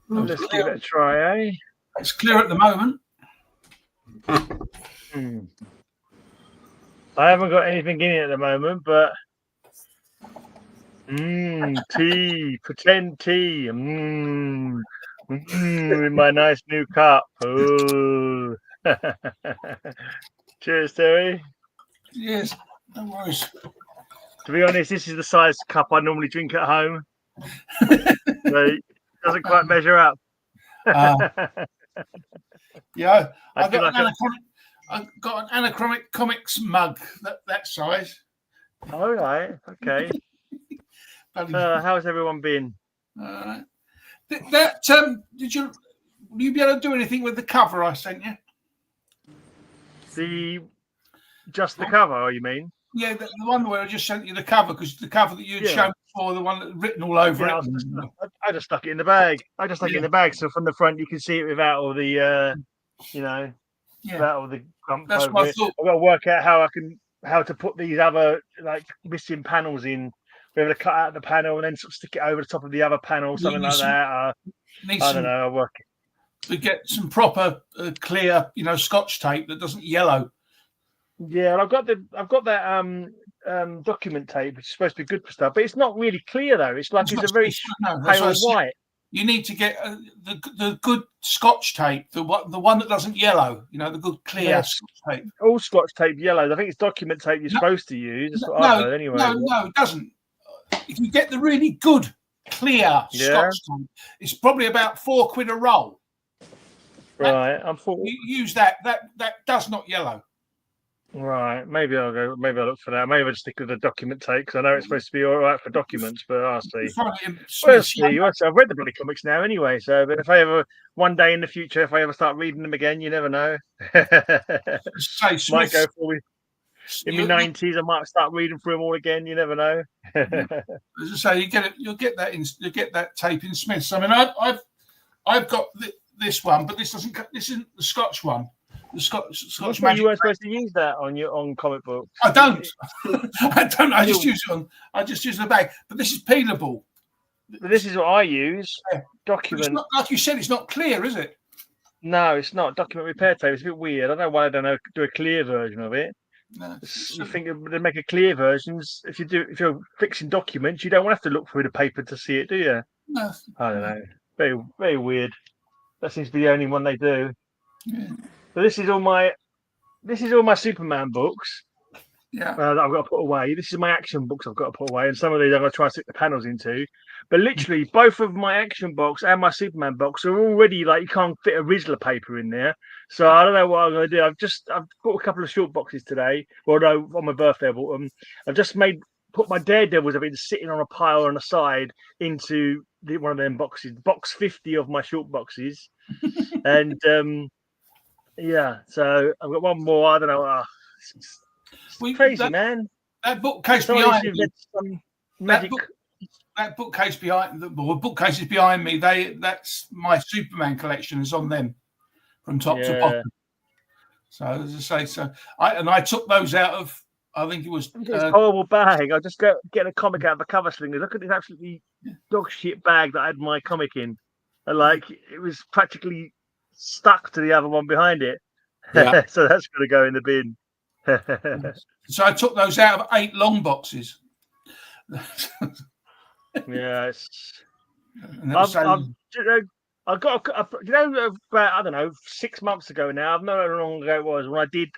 Let's give it a try, eh? It's clear at the moment. I haven't got anything in it at the moment, but tea, pretend tea. In my nice new cup. Oh. Cheers, Terry. Yes, no worries. To be honest, this is the size cup I normally drink at home. So it doesn't quite measure up. Yeah, I've got an anachromic comics mug that size. All right, okay. How's everyone been? Did you be able to do anything with the cover I sent you? Just the cover, you mean? Yeah, the one where I just sent you the cover, because the cover that you'd shown before, the one that's written all over it. I just stuck it in the bag. In the bag, so from the front you can see it without all the, without all the crump. That's what I thought. I've got to work out how to put these other missing panels in. We're able to cut out the panel and then sort of stick it over the top of the other panel, something like that. I don't know. I'll work it. We get some proper clear, Scotch tape that doesn't yellow. Yeah, and I've got that document tape, which is supposed to be good for stuff, but it's not really clear though. It's like it's a very pale white. You need to get the good Scotch tape, the one that doesn't yellow. The good clear Scotch tape. All Scotch tape yellows. I think it's document tape you're supposed to use. That's what I've heard anyway. No, it doesn't. If you get the really good clear Scotch tape, it's probably about £4 a roll. Right, you use that. That does not yellow. Right, maybe I'll look for that. Maybe I'll just stick with the document tape, because I know it's supposed to be all right for documents, but I'll see. We'll see. I've read the bloody comics now anyway, so but if I ever one day in the future, if I ever start reading them again, you never know. Might go for in my 90s, I might start reading through them all again. You never know. As I say, you'll get that tape in Smith's. I mean, I've got this one, but this isn't the Scotch one. The Scotch Magic. You weren't supposed to use that on comic books. I don't. I just use it the bag. But this is peelable. But this is what I use. Yeah. Document. Not, like you said, it's not clear, is it? No, it's not. Document repair tape. It's a bit weird. I don't know why they don't do a clear version of it. No, you think they make a clear versions? If you're fixing documents, you don't want to look through the paper to see it, do you? No. I don't know. Very, very weird. That seems to be the only one they do. Yeah. So this is all my Superman books. Yeah. That I've got to put away. This is my action books I've got to put away, and some of these I'm going to try and stick the panels into. But literally, both of my action box and my Superman box are already you can't fit a Rizzler paper in there. So I don't know what I'm going to do. I've bought a couple of short boxes today. Well, no, on my birthday I bought them. I've just put my Daredevils I've been sitting on a pile on the side into one of them boxes, box 50 of my short boxes, and yeah. So I've got one more. I don't know. It's crazy, man. That bookcase behind me. That bookcase behind the bookcases behind me. That's my Superman collection is on them from top to bottom. So as I say, I took those out of. I think it was a horrible bag. I just get a comic out of the cover slinger. Look at this absolutely dog shit bag that I had my comic in. And it was practically stuck to the other one behind it. Yeah. So that's going to go in the bin. So I took those out of 8 long boxes. Yes. I got about I don't know 6 months ago now. I've not know how long ago it was when I did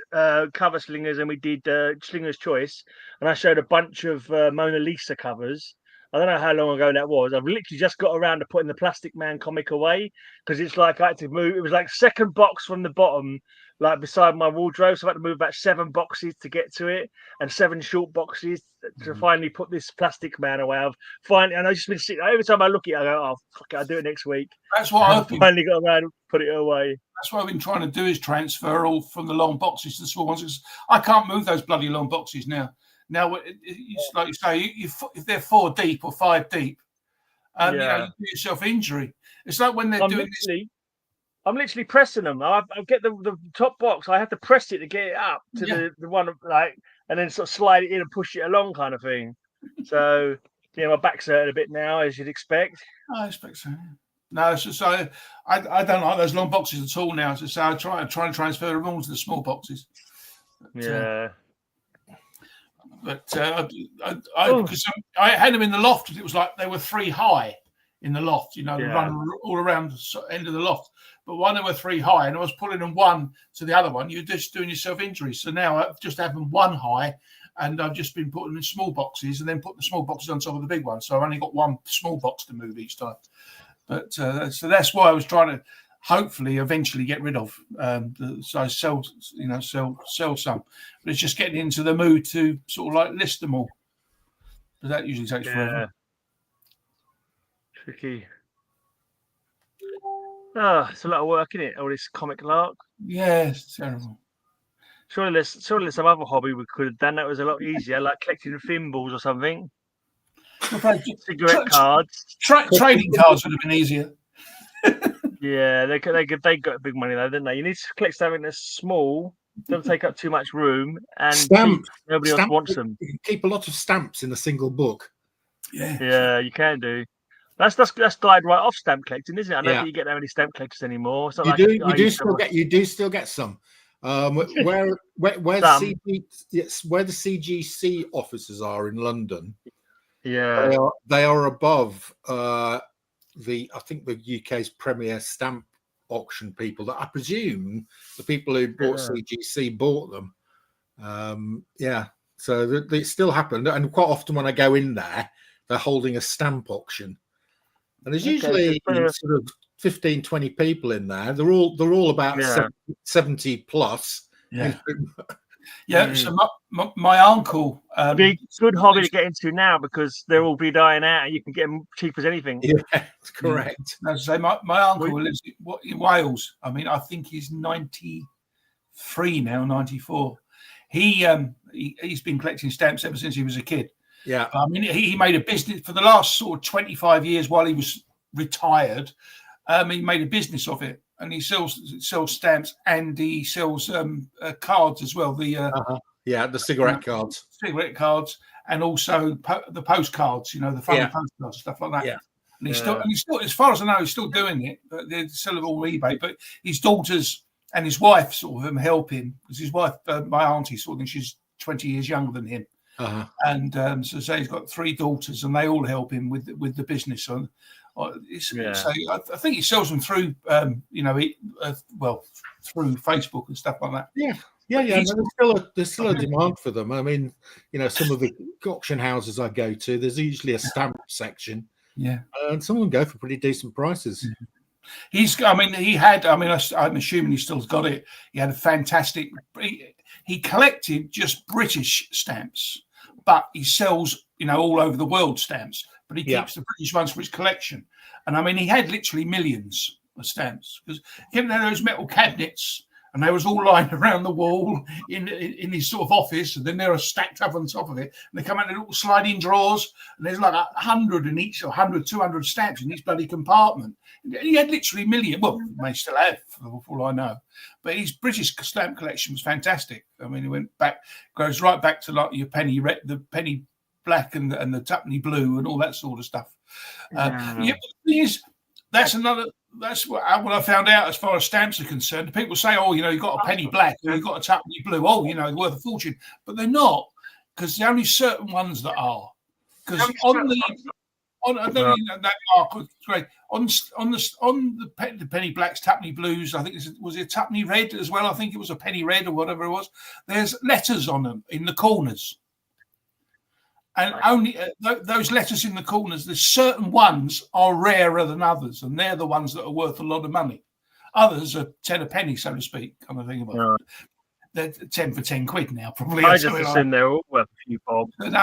cover slingers and we did Slinger's Choice, and I showed a bunch of Mona Lisa covers. I don't know how long ago that was. I've literally just got around to putting the Plastic Man comic away because it's I had to move. It was second box from the bottom, beside my wardrobe. So I had to move about 7 boxes to get to it, and 7 short boxes to finally put this Plastic Man away. And I've just been sitting. Every time I look at it, I go, "Oh fuck it, I'll do it next week." That's what I've finally got around and put it away. That's what I've been trying to do is transfer all from the long boxes to the small ones. Because I can't move those bloody long boxes now. Now, it's like you say, if they're 4 deep or 5 deep, you do yourself injury. It's like when they're doing this. I'm literally pressing them. I get the top box. I have to press it to get it up to the one and then sort of slide it in and push it along, kind of thing. So my back's hurting a bit now, as you'd expect. I expect so. No, so I don't like those long boxes at all now. So I try and transfer them all to the small boxes. Yeah. But because I had them in the loft, it was like they were 3 high in the loft, they run all around the end of the loft. But when they were 3 high and I was pulling them one to the other one, you're just doing yourself injuries. So now I've just had them 1 high and I've just been putting them in small boxes and then put the small boxes on top of the big one. So I've only got 1 small box to move each time. But so that's why I was trying to hopefully eventually get rid of. So I sell some. But it's just getting into the mood to sort of like list them all. But that usually takes forever. Tricky. It's a lot of work, isn't it? All this comic lark. Yeah, it's terrible. Surely there's some other hobby we could have done that was a lot easier, like collecting thimbles or something. Cigarette cards. Trading cards would have been easier. Yeah, they got big money though, didn't they? You need to collect something that's small, doesn't take up too much room, and nobody else wants them. You can keep a lot of stamps in a single book. Yeah, you can do. That's died right off stamp collecting, isn't it? I don't think you get that many stamp collectors anymore. You do still get some. Where the CGC offices are in London, they are above I think the UK's premier stamp auction people. That I presume the people who bought CGC bought them. So it still happened, and quite often when I go in there, they're holding a stamp auction, and there's usually sort of 15, 20 people in there. They're all about 70 plus. So my uncle big good hobby to get into now because they'll all be dying out and you can get them cheap as anything. That's correct. As I say, my uncle lives in Wales. I mean, I think he's 93 now, 94. He's been collecting stamps ever since he was a kid. I mean, he made a business for the last sort of 25 years while he was retired. He made a business of it. And he sells stamps and he sells cards as well. The cigarette cards. Cigarette cards and also the postcards, the funny postcards, stuff like that. And he's still, as far as I know, he's still doing it. But they're still at all eBay. But his daughters and his wife sort of help him because his wife, my auntie, sort of, she's 20 years younger than him. And so he's got 3 daughters, and they all help him with the business. So I think he sells them through, through Facebook and stuff like that. There's still a demand for them. I mean, some of the auction houses I go to, there's usually a stamp section. And some of them go for pretty decent prices. I'm assuming he still's got it. He had a fantastic. He collected just British stamps, but he sells, all over the world stamps. But he keeps the British ones for his collection. And I mean, he had literally millions of stamps because he had those metal cabinets, and they was all lined around the wall in his sort of office, and then they were stacked up on top of it. And they come out in little sliding drawers, and there's like 100 in each, or 100, 200 stamps in each bloody compartment. He had literally millions. Well, he may still have, for all I know. But his British stamp collection was fantastic. I mean, it goes right back to like your penny red, the penny black, and the tuppenny blue, and all that sort of stuff. But the thing is, that's what I found out as far as stamps are concerned. People say, you got a penny black or you got a tuppenny blue. They're worth a fortune. But they're not, because there are only certain ones that are. Because on the penny blacks, tuppenny blues, I think was it tuppenny red as well? I think it was a penny red or whatever it was. There's letters on them in the corners. And only those letters in the corners, there's certain ones are rarer than others, and they're the ones that are worth a lot of money. Others are 10 a penny, so to speak, kind of thing. They're 10 for 10 quid now, probably. I just assume they're all worth a few bob. Because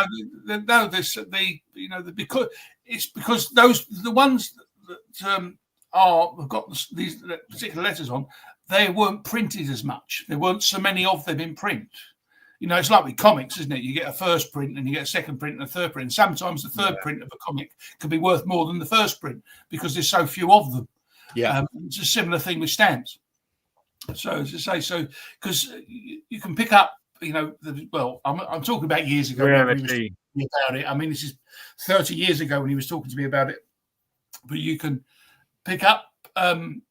the ones that have got these particular letters on, they weren't printed as much. There weren't so many of them in print. It's like with comics, isn't it? You get a first print and you get a second print and a third print. And sometimes the third print of a comic could be worth more than the first print because there's so few of them. It's a similar thing with stamps. So as I say, because you can pick up, I'm talking about years ago. About it. I mean, this is 30 years ago when he was talking to me about it. But you can pick up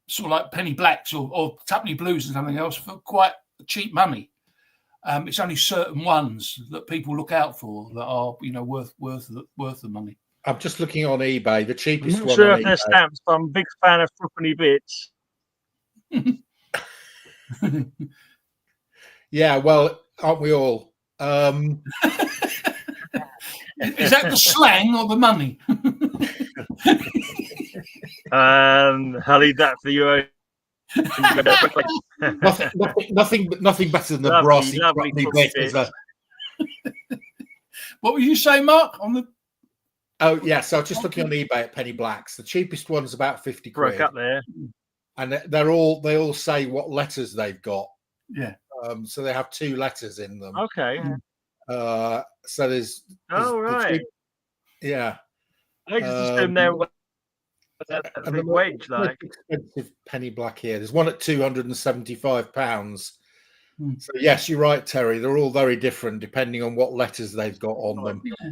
sort of like penny blacks or tuppenny blues and something else for quite cheap money. It's only certain ones that people look out for that are, worth the money. I'm just looking on eBay. The cheapest I'm not one sure on if they're eBay. stamps, but I'm a big fan of Threepenny Bits. Yeah, well, aren't we all? Is that the slang or the money? I'll leave that for you. nothing better than the Lovely, brassy lovely bit as a. What would you say, Mark? On the Oh yeah, so just looking on eBay at penny blacks, the cheapest one's about 50 quid. Broke up there, and they all say what letters they've got. Yeah. So they have 2 letters in them. okay. So there's right. Yeah. I just assume they're a big wedge, like expensive penny black here. There's one at £275. So yes, you're right, Terry. They're all very different depending on what letters they've got on them. Yeah.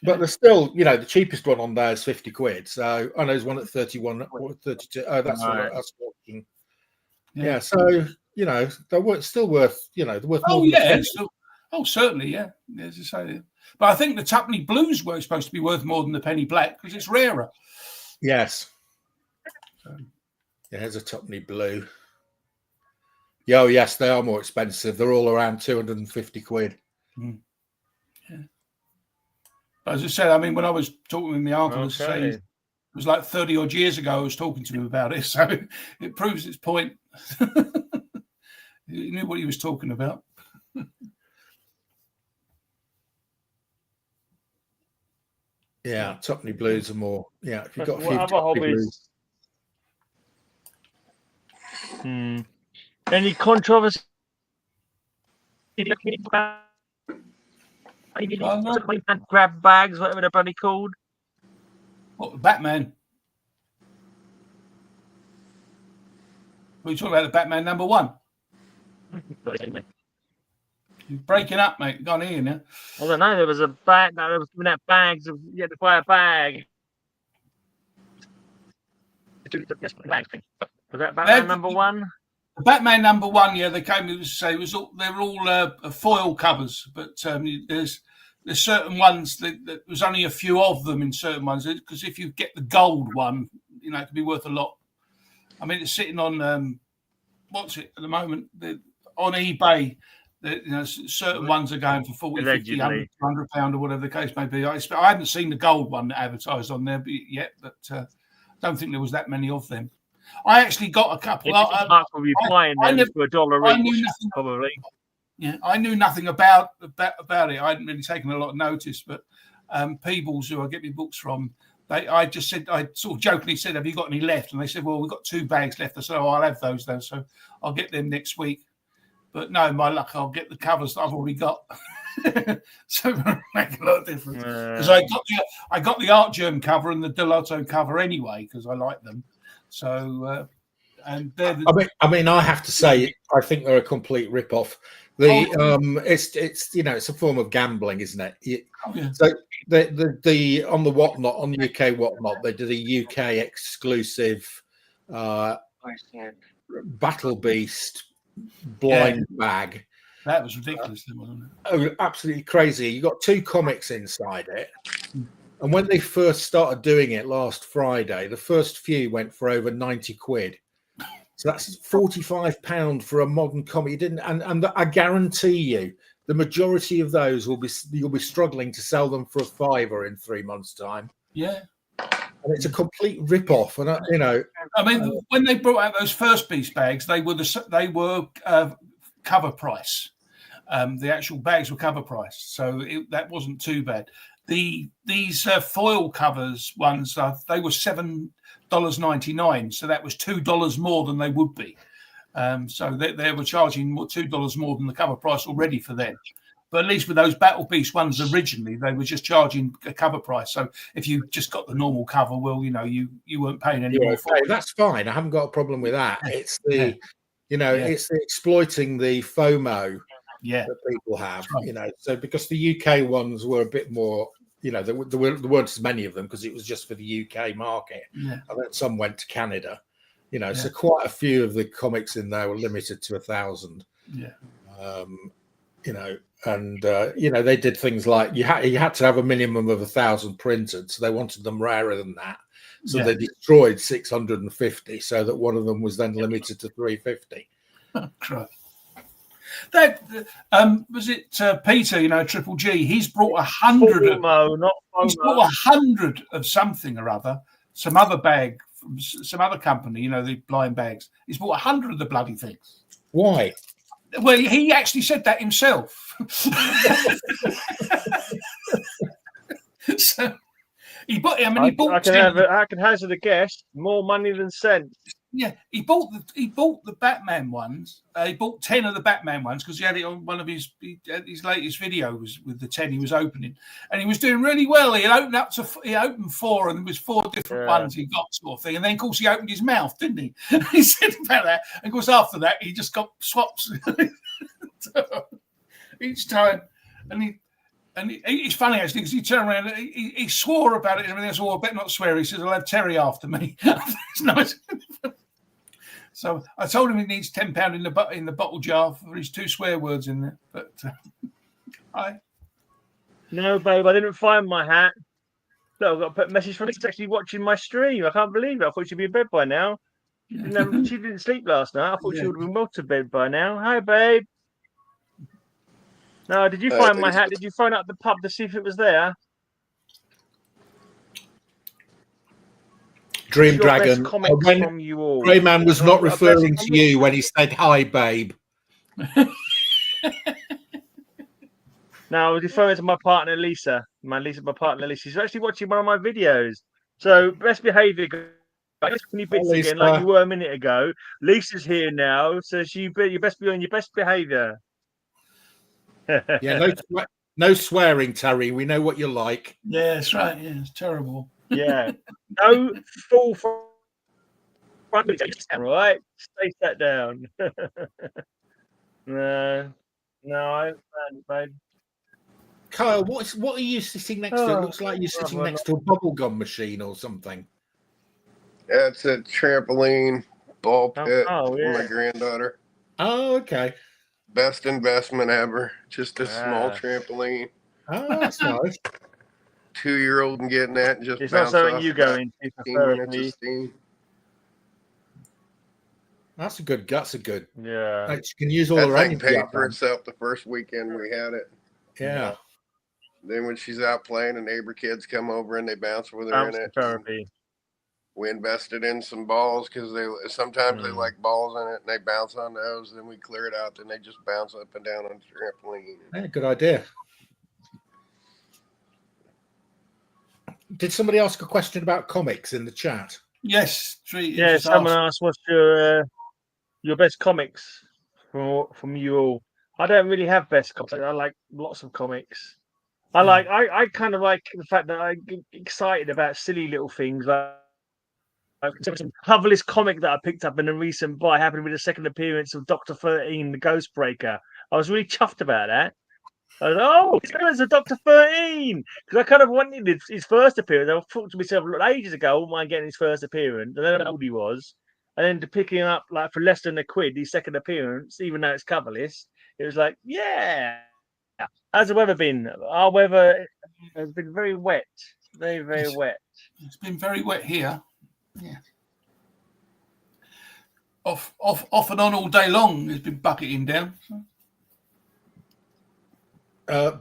But they're still, the cheapest one on there is 50 quid. So I know there's one at 31 or 32. Oh, that's right. That's auction. Yeah. So they're still worth. They're worth. Oh more yeah. Certainly, yeah. As I say, but I think the tuppenny blues were supposed to be worth more than the penny black because it's rarer. Yes. So, here's a tuppenny blue. Yeah, yes, they are more expensive. They're all around 250 quid. Yeah. As I said, I mean, when I was talking with my uncle, it was like 30 odd years ago, I was talking to him about it. So it proves its point. He knew what he was talking about. Yeah, tuppenny blues are more. Yeah, if you've got a few other hobbies. Any controversy? Grab bags, whatever they're bloody called. What, Batman? What are you talking about? The Batman #1? You're breaking up, mate. Gone here now. I don't know. There was a bag. There was giving out bags of. You had to buy a bag. Was that Batman #1? The Batman #1, yeah, they came to say they were all foil covers, but there's certain ones that there's only a few of them in certain ones, because if you get the gold one, it can be worth a lot. I mean, it's sitting on what's it at the moment? On eBay. Certain ones are going for 40, 50, 100 £100 or whatever the case may be. I haven't seen the gold one advertised on there yet, but I don't think there was that many of them. I actually got a couple. Probably buying them for $1 each, probably. Yeah, I knew nothing about it. I hadn't really taken a lot of notice, but Peebles, who I get my books from, I just said, I sort of jokingly said, "Have you got any left?" And they said, "Well, we've got 2 bags left." I said, "Oh, I'll have those then, so I'll get them next week." But no, my luck, I'll get the covers that I've already got. So it'll make a lot of difference. Because I got the Art Germ cover and the Delotto cover anyway, because I like them. So and they're I mean, I have to say, I think they're a complete rip-off. It's it's a form of gambling, isn't it? So the on the Whatnot, on the UK Whatnot, they did a UK exclusive Battle Beast blind bag. That was ridiculous, wasn't it? Oh, absolutely crazy. You got 2 comics inside it. And when they first started doing it last Friday, the first few went for over 90 quid. So that's £45 for a modern comic. And I guarantee you, the majority of those you'll be struggling to sell them for £5 in 3 months' time. Yeah. And it's a complete rip-off. And I mean, when they brought out those first beast bags, they were cover price. The actual bags were cover price, so that wasn't too bad. These foil covers ones, they were $7.99, so that was $2 more than they would be. So they were charging $2 more than the cover price already for them. But at least with those Battle Beast ones originally, they were just charging a cover price. So if you just got the normal cover, well, you weren't paying any more for it. That's fine. I haven't got a problem with that. It's it's the exploiting the FOMO that people have. Right. So because the UK ones were a bit more there weren't as many of them because it was just for the UK market. Yeah. And then some went to Canada. So quite a few of the comics in there were limited to 1,000. Yeah. They did things like you had to have a minimum of 1,000 printed, so they wanted them rarer than that. So they destroyed 650, so that one of them was then limited to 350. Oh, Christ. That was it. Peter, Triple G. He's brought 100. He's brought 100 of something or other. Some other bag from some other company. The blind bags. He's bought 100 of the bloody things. Why? Well, he actually said that himself. So he bought. I can hazard a guess. More money than sense. Yeah, he bought the Batman ones. He bought 10 of the Batman ones because he had it on one of his latest videos with the 10 he was opening, and he was doing really well. He opened 4, and there was 4 different ones he got, sort of thing. And then, of course, he opened his mouth, didn't he? He said about that, and of course, after that, he just got swaps each time. And it's funny actually because he turned around, he swore about it and everything. So I better not swear. He says, "I'll have Terry after me." It's nice. So I told him he needs £10 in the bottle jar for his 2 swear words in there. But no, babe, I didn't find my hat. Look, I've got to put a message from She's actually watching my stream. I can't believe it. I thought she'd be in bed by now. Yeah. She didn't sleep last night. I thought she would have been well to bed by now. Hi, babe. No, did you find my hat? Did you phone up the pub to see if it was there? Dream Dragon. From you all. Greyman was not referring to you when he said hi, babe. No, I was referring to my partner Lisa. My partner Lisa. She's actually watching one of my videos. So best behaviour. When you bits again, like you were a minute ago. Lisa's here now, so you best be on your best behaviour. Yeah, no swearing, Terry. We know what you're like. Yeah, that's right. Yeah, it's terrible. Yeah, no full front. Right, stay sat down. No, I understand, babe. Kyle, what are you sitting next to? It looks like you're sitting next to a bubblegum machine or something. Yeah, it's a trampoline ball pit for my granddaughter. Oh, okay. Best investment ever. Just a small trampoline. Oh, that's nice. 2-year-old and getting that and just it's bounce not something off you go into. minutes of steam. That's a good. Yeah. Like, you can use all the thing paid for itself the first weekend we had it. Yeah. Then when she's out playing, the neighbor kids come over and they bounce with her in it. Therapy. We invested in some balls because sometimes they like balls in it and they bounce on those. Then we clear it out. Then they just bounce up and down on the trampoline. Yeah, good idea. Did somebody ask a question about comics in the chat? Yes. Yeah, someone asked what's your best comics from you all. I don't really have best comics. I like lots of comics. I kind of like the fact that I get excited about silly little things like some Coverless comic that I picked up in a recent buy happened with the second appearance of Dr. 13, the Ghostbreaker. I was really chuffed about that. I was like, it's a Dr. 13! Because I kind of wanted his first appearance. I thought to myself ages ago, I wouldn't mind getting his first appearance. And then how old he was. And then to picking him up like for less than £1, his second appearance, even though it's coverless, it was like, yeah. How's the weather been? Our weather has been very wet. Very, very wet. It's been very wet here. Yeah. Off and on all day long. It's been bucketing down.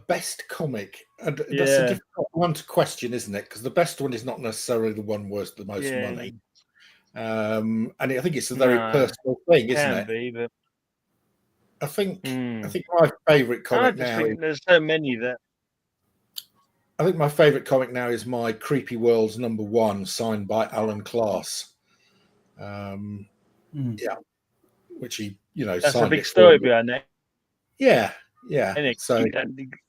Best comic. That's a difficult one to question, isn't it? Because the best one is not necessarily the one worth the most money. And I think it's a very personal thing, isn't it? But... I think my favourite comic now. There's so many that. I think my favourite comic now is my Creepy Worlds #1, signed by Alan Class. Yeah, which he, that's signed a big story behind that. Yeah. So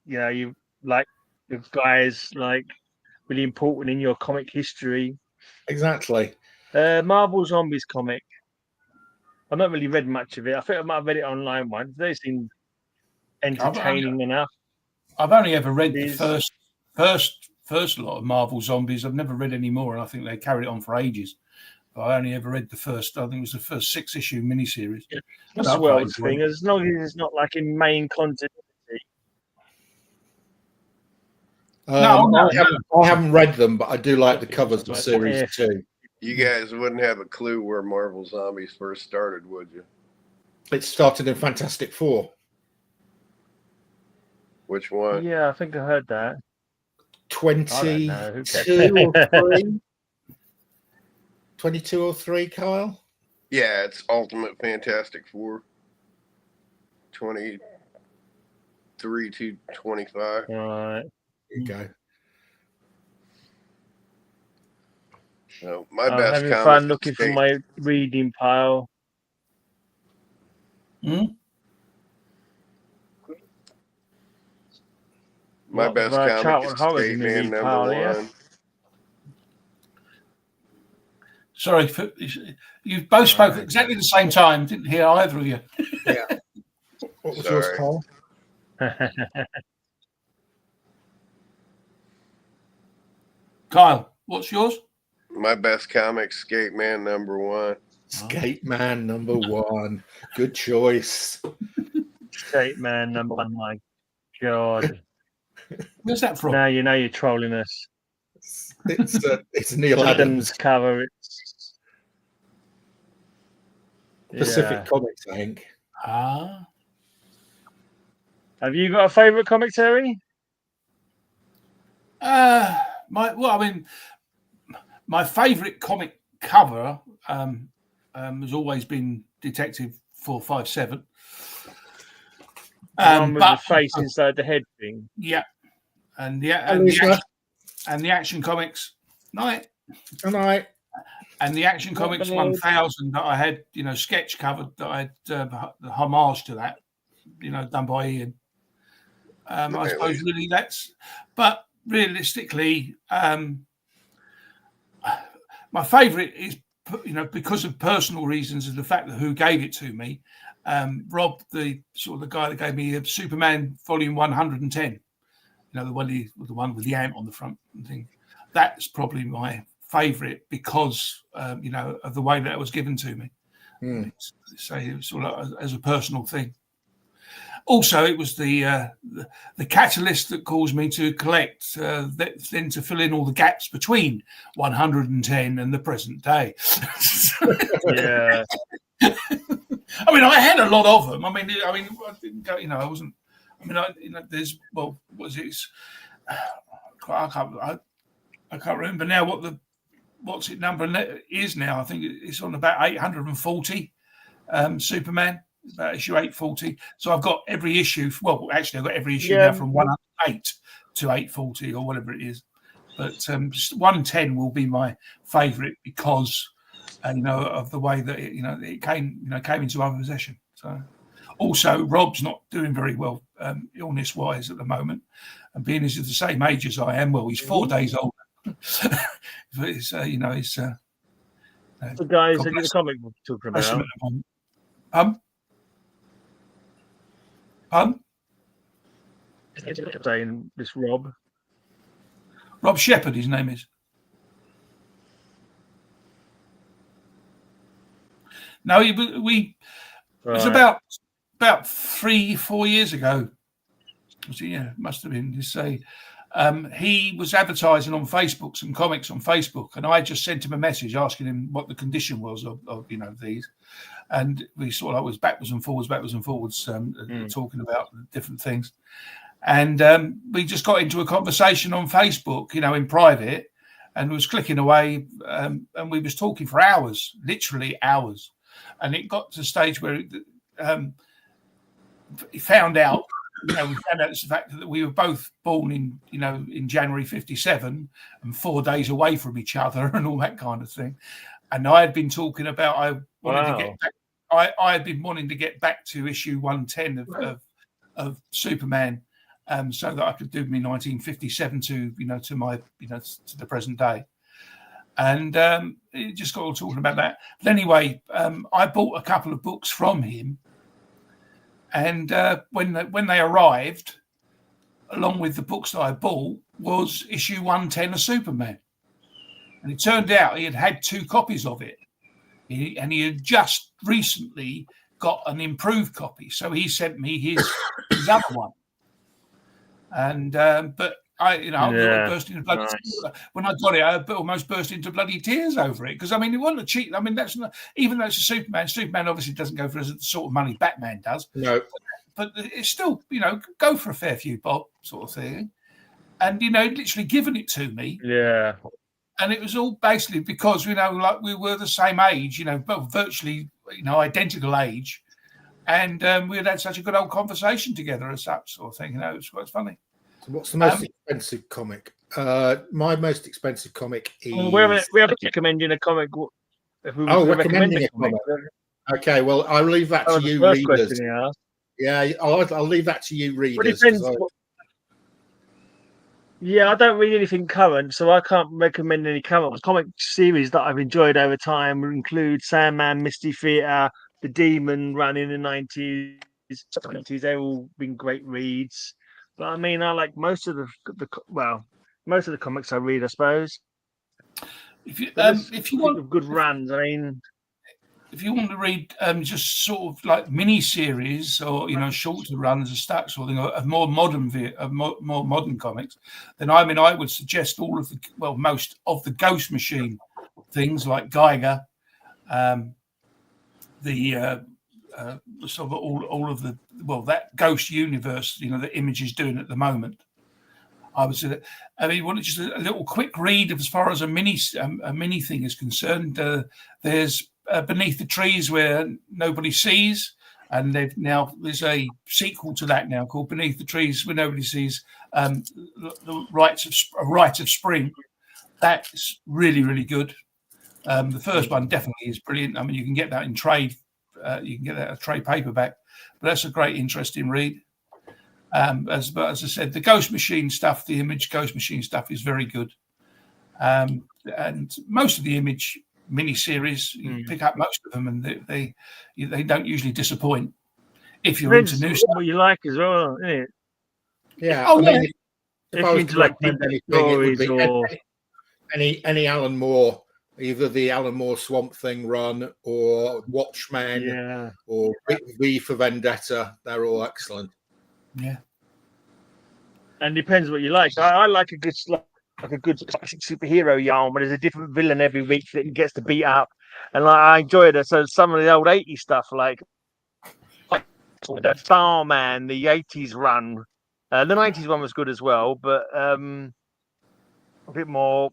you like the guys like really important in your comic history. Exactly. Marvel Zombies comic. I've not really read much of it. I think I might have read it online once. They seem entertaining enough. I've only ever read the first first lot of Marvel Zombies. I've never read any more, and I think they carried it on for ages. But I only ever read the first. I think it was the first 6-issue miniseries. Yeah. That's the world's thing. As long as it's not like in main continuity. I haven't read them, but I do like the covers of series 2. You guys wouldn't have a clue where Marvel Zombies first started, would you? It started in Fantastic Four. Which one? Yeah, I think I heard that. 22 or 3? 22 or 3, Kyle? Yeah, it's Ultimate Fantastic Four. 23 to 25. All right. There you go. So my best having comic fun looking for my reading pile. My best comic is Escape Man #1. Sorry, you both spoke at exactly the same time. Didn't hear either of you. Yeah. What was yours, Carl? Kyle, what's yours? My best comic, Escape Man #1. Escape Man #1. Good choice. Escape Man #1. My God. Where's that from? Now you know you're trolling us. It's Neil Adams cover. It's Pacific Comics, I think. Ah. Have you got a favourite comic, Terry? My favourite comic cover has always been Detective 457. One with the face inside the head thing. Yeah, and the Action Comics Night. And the Action Comics 1000 that I had, sketch covered that I had the homage to that, done by Ian. I suppose really but realistically, my favourite is, because of personal reasons, is the fact that who gave it to me. Rob, the guy that gave me Superman Volume 110, the one with the ant on the front and thing. That's probably my favourite because of the way that it was given to me. So it was sort of as a personal thing. Also, it was the catalyst that caused me to collect, then to fill in all the gaps between 110 and the present day. Yeah. I had a lot of them. I didn't go. I wasn't. There's was it? I can't remember now what's it number is now. I think it's on about 840. Superman, about issue 840. So I've got every issue. Well, actually, I've got every issue now from 108 to 840 or whatever it is. But 110 will be my favourite because. Of the way that it came into my possession. So, also Rob's not doing very well illness-wise at the moment, and being he's the same age as I am. Well, he's 4 days older. But it's the guys that get the comic book talking about. Saying this Rob Shepherd, his name is. No, it was about 3-4 years ago. Must have been. He was advertising on Facebook, some comics on Facebook, and I just sent him a message asking him what the condition was of these, and we sort of was backwards and forwards, talking about different things, and we just got into a conversation on Facebook, in private, and was clicking away, and we was talking for hours, literally hours. And it got to the stage where he found out, the fact that we were both born in January 57 and 4 days away from each other and all that kind of thing. And I had been talking about I had been wanting to get back to issue 110 of Superman, so that I could do my 1957 to my to the present day. And it just got all talking about that. But anyway, I bought a couple of books from him, and when they arrived, along with the books that I bought, was issue 110 of Superman. And it turned out he had 2 copies of it. And he had just recently got an improved copy. So he sent me his other one. And but I burst into bloody tears. When I got it, I almost burst into bloody tears over it, because I mean, it wasn't a cheap. I mean, that's not, even though it's a Superman. Superman obviously doesn't go for the sort of money Batman does. No, but it's still, go for a fair few bob sort of thing. And literally given it to me. Yeah. And it was all basically because like we were the same age, virtually identical age, and we had such a good old conversation together as such sort of thing. It was quite funny. So what's the most expensive comic? My most expensive comic is. We're recommending a comic. If we recommending a comic. Okay, well, I'll leave that to you, readers. Yeah, I'll leave that to you, readers. Yeah, I don't read anything current, so I can't recommend any current. Comic series that I've enjoyed over time include Sandman, Misty Theatre, The Demon run in the 90s. They've all been great reads. But I mean, I like most of the comics I read, I suppose. If you want good runs, I mean, if you want to read just sort of like mini series or shorter runs and stuff, sort of thing, of more modern comics, then I would suggest most of the Ghost Machine things like Geiger, the sort of all of the that Ghost universe that Image is doing at the moment. I would say that. I mean, want just a little quick read as far as a mini thing is concerned. There's Beneath the Trees Where Nobody Sees, and there's a sequel to that now called Beneath the Trees Where Nobody Sees, the Rite of Spring. That's really, really good. The first one definitely is brilliant. I mean, you can get that in trade. You can get that a trade paperback, but that's a great, interesting read. As I said, the Ghost Machine stuff, the Image Ghost Machine stuff is very good. And most of the Image miniseries, you pick up most of them, and they don't usually disappoint. If you're into new stuff, what you like as well, isn't it? Yeah. Oh, I mean, if you're into like deep stories or any Alan Moore, either the Alan Moore Swamp Thing run or Watchmen, or V for Vendetta, they're all excellent. Yeah. And depends what you like. I like a good classic superhero yarn, but there's a different villain every week that he gets to beat up, and I enjoy it. So some of the old 80s stuff, like the Starman, the 80s run, the 90s one was good as well, but a bit more.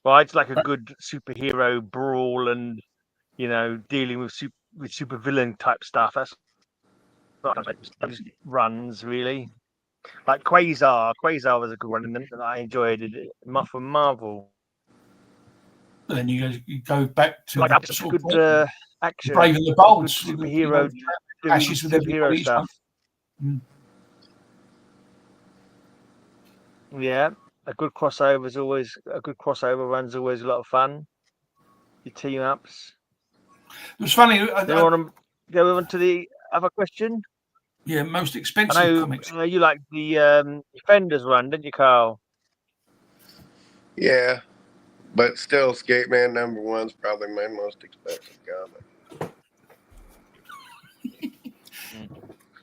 Well, it's like a good superhero brawl, and dealing with super villain type stuff. That's runs really. Like Quasar was a good one, and I enjoyed it. From Marvel. Then you go back to like good action, Brave and the Bold, superhero, ashes with superhero stuff. Yeah, a good crossover run's always a lot of fun. Your team ups. It was funny. Do you want to go on to the other question? Yeah, most expensive comics. You like the Defenders run, didn't you, Carl? Yeah, but still, Skateman #1's probably my most expensive comic.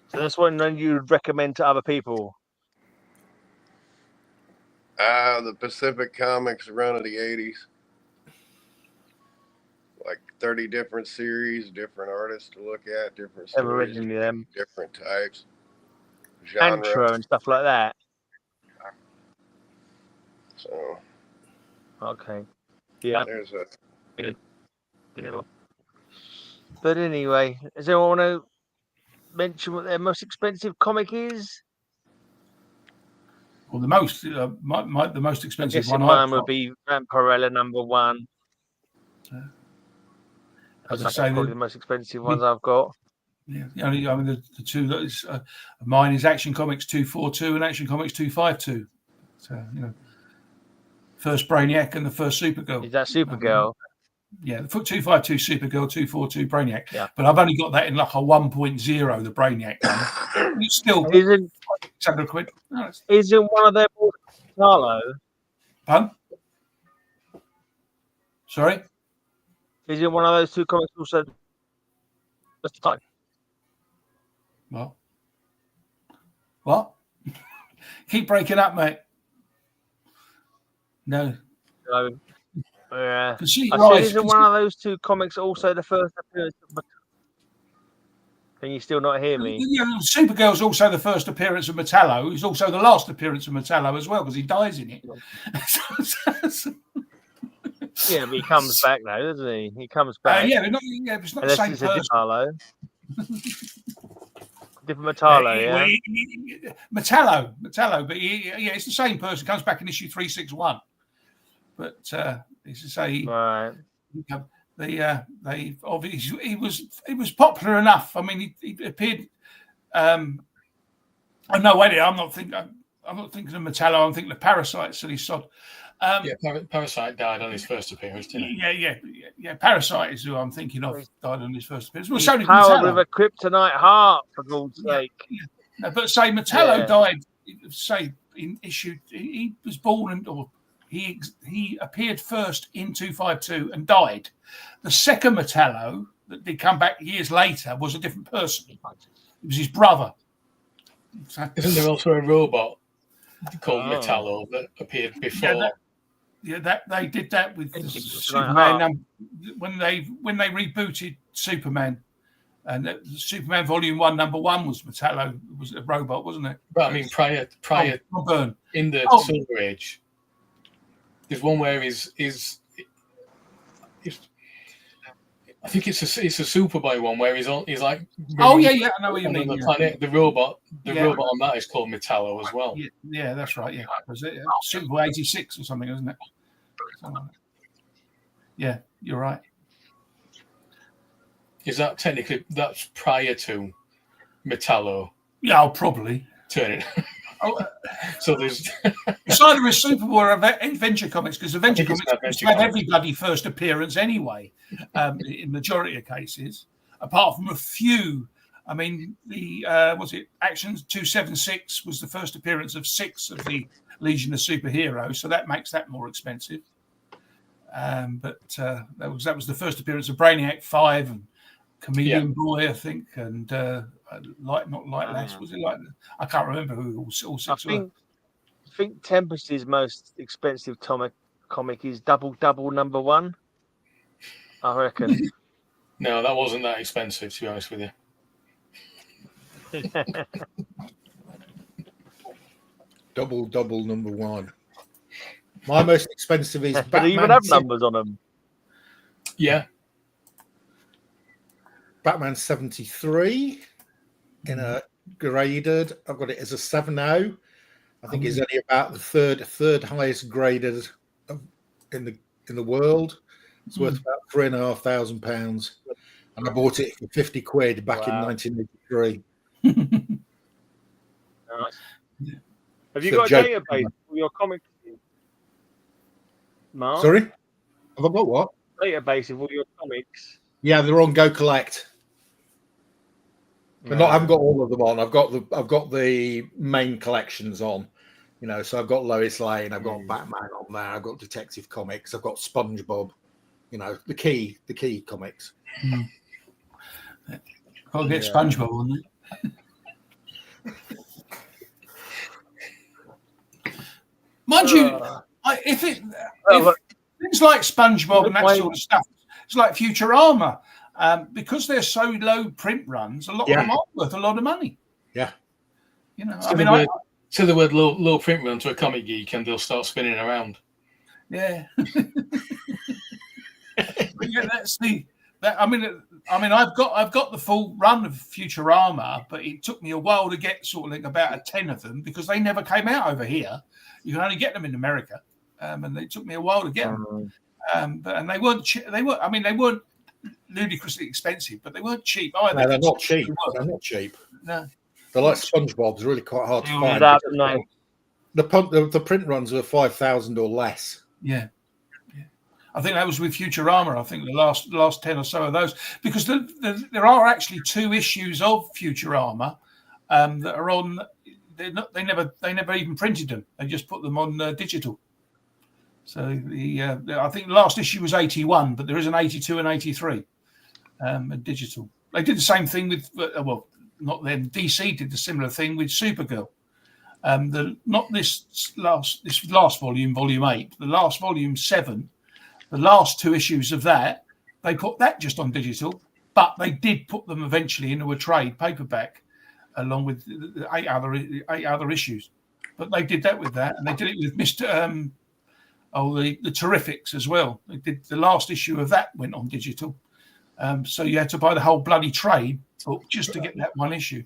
So that's one you'd recommend to other people. The Pacific Comics run of the 80s. Like 30 different series, different artists to look at, different stories, different types, genre, intro and stuff like that. So, okay, yeah. There's But anyway, does anyone want to mention what their most expensive comic is? Well, the most expensive one mine would be Vampirella #1. As I say, probably the most expensive ones I've got. Yeah, the two that is mine is Action Comics 242 and Action Comics 252. So first Brainiac and the first Supergirl. Is that Supergirl? Yeah, the 252 Supergirl, 242 Brainiac. Yeah. But I've only got that in like a 1.0, the Brainiac one. It's still Isn't £600. No, isn't one of them Carlo? Pardon? Sorry? Isn't one of those two comics also? Just type. What? Keep breaking up, mate. No. Yeah. See, I said, isn't one of those two comics also the first appearance of... Can you still not hear me? Yeah, Supergirl's also the first appearance of Metallo. He's also the last appearance of Metallo as well, because he dies in it. Yeah, but he comes back now, doesn't he? He comes back. Yeah, but it's not the same person. Different Metallo, yeah. Metallo, but it's the same person. Comes back in issue 361. But it's to say, right. They obviously he was popular enough. I mean, he appeared. No, wait, I'm not thinking of Metallo. I'm thinking of Parasite. Silly sod. Parasite died on his first appearance, didn't he? Yeah. Parasite is who I'm thinking of. Died on his first appearance. Well, so did Metallo. With a kryptonite heart, for God's sake. Yeah. No, but say Metallo died. Say in issue, he was born or he appeared first in 252 and died. The second Metallo that did come back years later was a different person. It was his brother. Isn't there also a robot called Metallo that appeared before? That they did that with Superman when they rebooted Superman, and Superman Volume 1, Number 1 was Metallo. It was a robot, wasn't it? But I mean, prior in the Silver Age, there's one where he's I think it's a Superboy one where he's like I know what you mean. The planet, the robot on that is called Metallo as well. Yeah, that's right. Yeah, was it Superboy 86 or something, isn't it? Yeah, you're right. Is that technically that's prior to Metallo? Yeah, I'll probably turn it. So there's it's either a Superboy or Adventure Comics, because Adventure Comics have every bloody first appearance anyway, in majority of cases, apart from a few. I mean, the Action 276 was the first appearance of 6 of the Legion of Superheroes, so that makes that more expensive. But that was the first appearance of Brainiac 5 and Chameleon Boy, I think, and Lightless. Was it like? I can't remember who all 6 were. I think Tempest's most expensive comic is Double Number 1. I reckon. No, that wasn't that expensive, to be honest with you. Double Number 1. My most expensive is But they even have numbers on them. Yeah. Batman 73 in a graded. I've got it as a 7.0. I think it's only about the third highest graded in the world. It's worth about £3,500, and I bought it for £50 back in 1983. Nice. Have you got a database for your comics? Mark? Sorry, have I got what? Database of all your comics. Yeah, they're on Go Collect. But I haven't got all of them on. I've got the main collections on. So I've got Lois Lane, I've got Batman on there, I've got Detective Comics, I've got SpongeBob. The key comics. I'll get SpongeBob on it. Mind you, if things like SpongeBob and that sort of stuff, it's like Futurama. Because they're so low print runs, a lot of them aren't worth a lot of money. Yeah. Say the word low print run to a comic geek and they'll start spinning around. Yeah. That's I mean, I've got the full run of Futurama, but it took me a while to get sort of like about 10 of them because they never came out over here. You can only get them in America, and it took me a while to get them. And they weren't. They weren't ludicrously expensive, but they weren't cheap either. No, they're not cheap. They're not cheap. No, they're like SpongeBob's. Really quite hard to find. The print runs were 5,000 or less. Yeah. I think that was with Futurama. I think the last 10 or so of those, because there are actually 2 issues of Futurama that are on. They never even printed them. They just put them on digital. So I think the last issue was 81, but there is an 82 and 83 digital. They did the same thing with not then. DC did the similar thing with Supergirl. Not this last volume, volume 8, the last volume 7, the last 2 issues of that, they put that just on digital, but they did put them eventually into a trade paperback along with the 8 other issues. But they did that with that, and they did it with Mr. The Terrifics as well. They did the last issue of that went on digital, so you had to buy the whole bloody trade book just to get that one issue.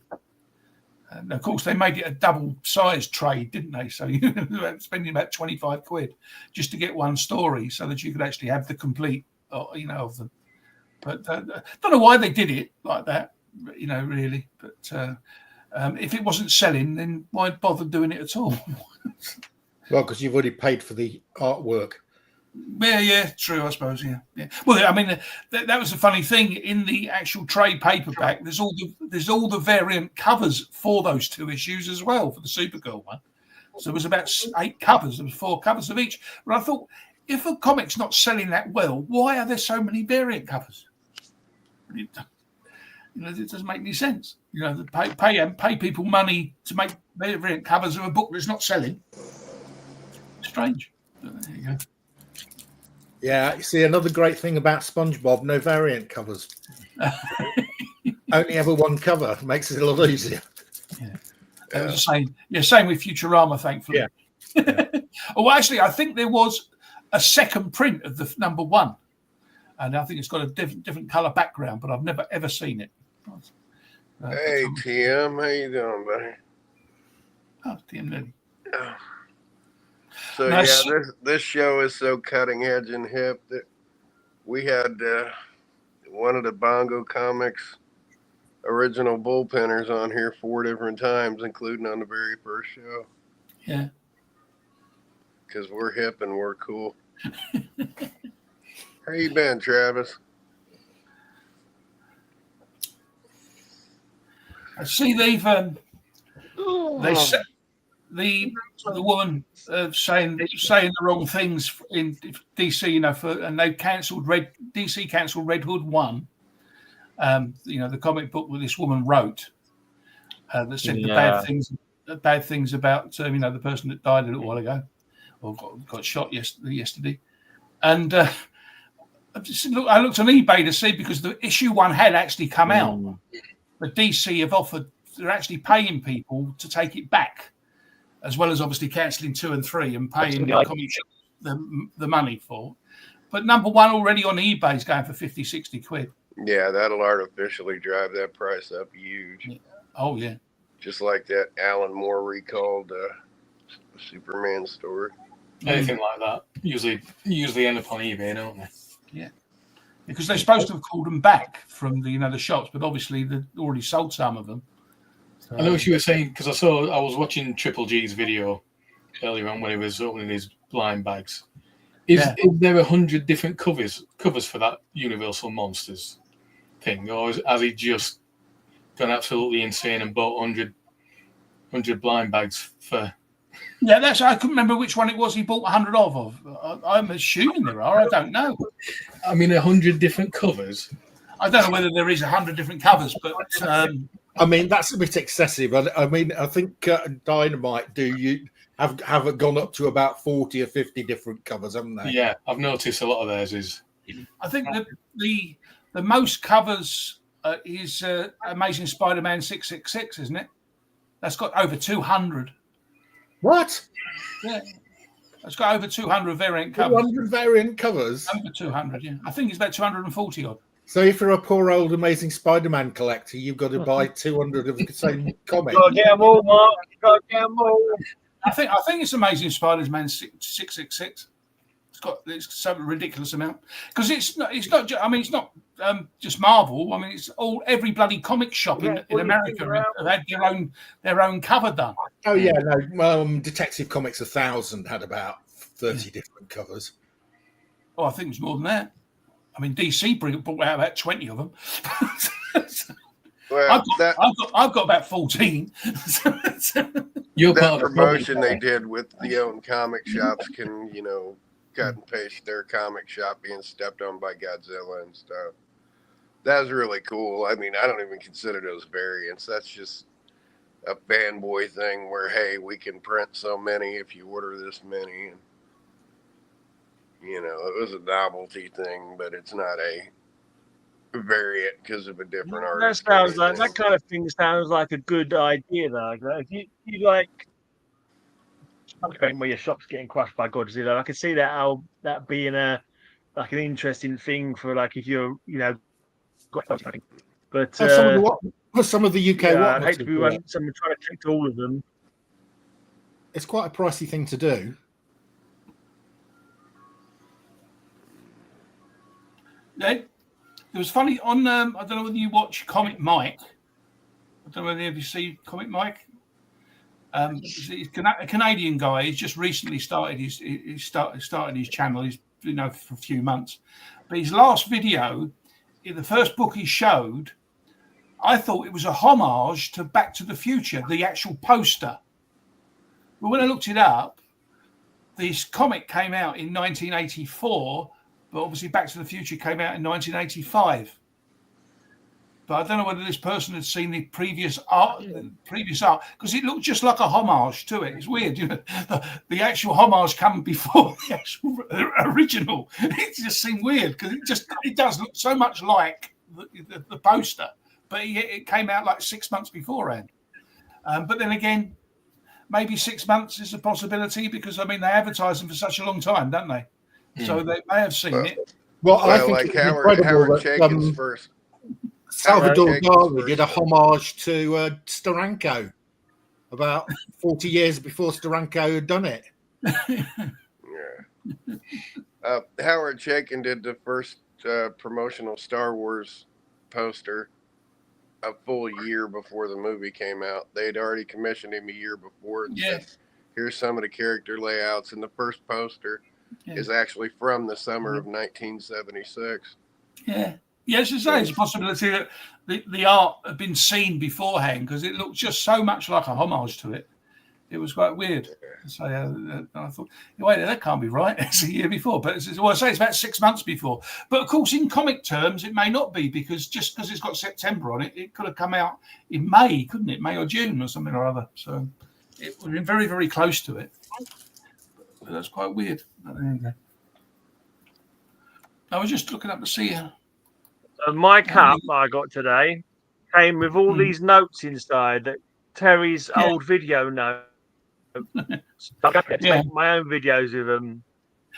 And of course, they made it a double-sized trade, didn't they? So you were spending about 25 quid just to get one story, so that you could actually have the complete, of them. But don't know why they did it like that, really. But if it wasn't selling, then why bother doing it at all? Well, because you've already paid for the artwork. Yeah, true, I suppose. Yeah. Well, I mean, that was the funny thing in the actual trade paperback. There's all the variant covers for those 2 issues as well for the Supergirl one. So there was about 8 covers. There was 4 covers of each. But I thought, if a comic's not selling that well, why are there so many variant covers? It doesn't make any sense. Pay people money to make variant covers of a book that's not selling. Strange. But there you go. Yeah, you see, another great thing about SpongeBob, no variant covers. Only ever one cover. Makes it a lot easier. Yeah. That was the same. Yeah, same with Futurama, thankfully. Yeah. Oh, actually, I think there was a second print of the number 1. And I think it's got a different colour background, but I've never, ever seen it. Hey, TM. How you doing, buddy? Oh, TM Newby. Oh. So nice. Yeah, this show is so cutting edge and hip that we had one of the Bongo Comics original bullpenners on here 4 different times, including on the very first show. Yeah. Because we're hip and we're cool. How you been, Travis? I see they've the woman saying the wrong things in DC, and they've cancelled DC cancelled Red Hood 1. The comic book that this woman wrote that said the bad things about the person that died a little while ago or got shot yesterday. And I looked on eBay to see, because the issue 1 had actually come out. But DC have offered, they're actually paying people to take it back, as well as obviously cancelling 2 and 3 and paying the comic shop the money for. But number 1 already on eBay is going for 50, 60 quid. Yeah, that'll artificially drive that price up huge. Yeah. Oh, yeah. Just like that Alan Moore recalled Superman story. Anything like that usually end up on eBay, don't they? Yeah. Because they're supposed to have called them back from the shops, but obviously they've already sold some of them. So, I know what you were saying, because I was watching Triple G's video earlier on when he was opening his blind bags. Is there 100 different covers for that Universal Monsters thing, or has he just gone absolutely insane and bought 100 blind bags for? Yeah, I couldn't remember which one it was he bought 100 of. I'm assuming there are. I don't know. I mean, 100 different covers. I don't know whether there is 100 different covers, but I mean, that's a bit excessive. I mean, I think Dynamite have gone up to about 40 or 50 different covers, haven't they? Yeah, I've noticed a lot of theirs is. I think that the most covers is Amazing Spider-Man 666, isn't it? That's got over 200. What? Yeah. It's got over 200 variant covers. 200 variant covers? Over 200, yeah. I think it's about 240 odd. So if you're a poor old Amazing Spider-Man collector, you've got to buy 200 of the same comic. Got to get them all, Mark. Got to get them all. I think it's Amazing Spider-Man 666. It's some ridiculous amount, because it's not just Marvel. I mean, it's every bloody comic shop in America have had their own cover done. Oh yeah, no. Detective Comics 1000 had about 30 different covers. Oh, I think it was more than that. I mean, DC brought out about 20 of them. Well, I've got about 14. That promotion they did with the own comic shops can, cut and paste their comic shop being stepped on by Godzilla and stuff. That was really cool. I mean, I don't even consider those variants. That's just a fanboy thing where, hey, we can print so many if you order this many. And, it was a novelty thing, but it's not a variant because of a different artist. That kind of thing sounds like a good idea, though. If you like, where your shop's getting crushed by Godzilla, I can see that being an interesting thing for if you're but some of the UK I'd hate to be someone trying to collect all of them. It's quite a pricey thing to do. It was funny on. I don't know whether you watch Comic Mike. I don't know whether you see Comic Mike. He's a Canadian guy. He's just recently started his channel. He's for a few months, but his last video, in the first book he showed, I thought it was a homage to Back to the Future, the actual poster. But when I looked it up, this comic came out in 1984. But obviously, Back to the Future came out in 1985. But I don't know whether this person had seen the previous art, because it looked just like a homage to it. It's weird, the actual homage come before the actual original. It just seemed weird because it does look so much like the poster, but it came out like 6 months beforehand. But then again, maybe 6 months is a possibility because they advertise them for such a long time, don't they? So they may have seen it. Well, I think like Howard Jenkins first. Salvador Dali did a homage to Steranko about 40 years before Steranko had done it. Yeah. Howard Chaykin did the first promotional Star Wars poster a full year before the movie came out. They'd already commissioned him a year before. And said, here's some of the character layouts, and the first poster is actually from the summer of 1976. Yeah. Yes, it's a possibility that the art had been seen beforehand because it looked just so much like a homage to it. It was quite weird. So I thought, wait, that can't be right. It's a year before, but it's about 6 months before. But of course, in comic terms, it may not be because just because it's got September on it, it could have come out in May, couldn't it? May or June or something or other. So it would have been very, very close to it. But that's quite weird. But there you go. I was just looking up to see her. My cup I got today came with all these notes inside that Terry's old video note. I can make my own videos with them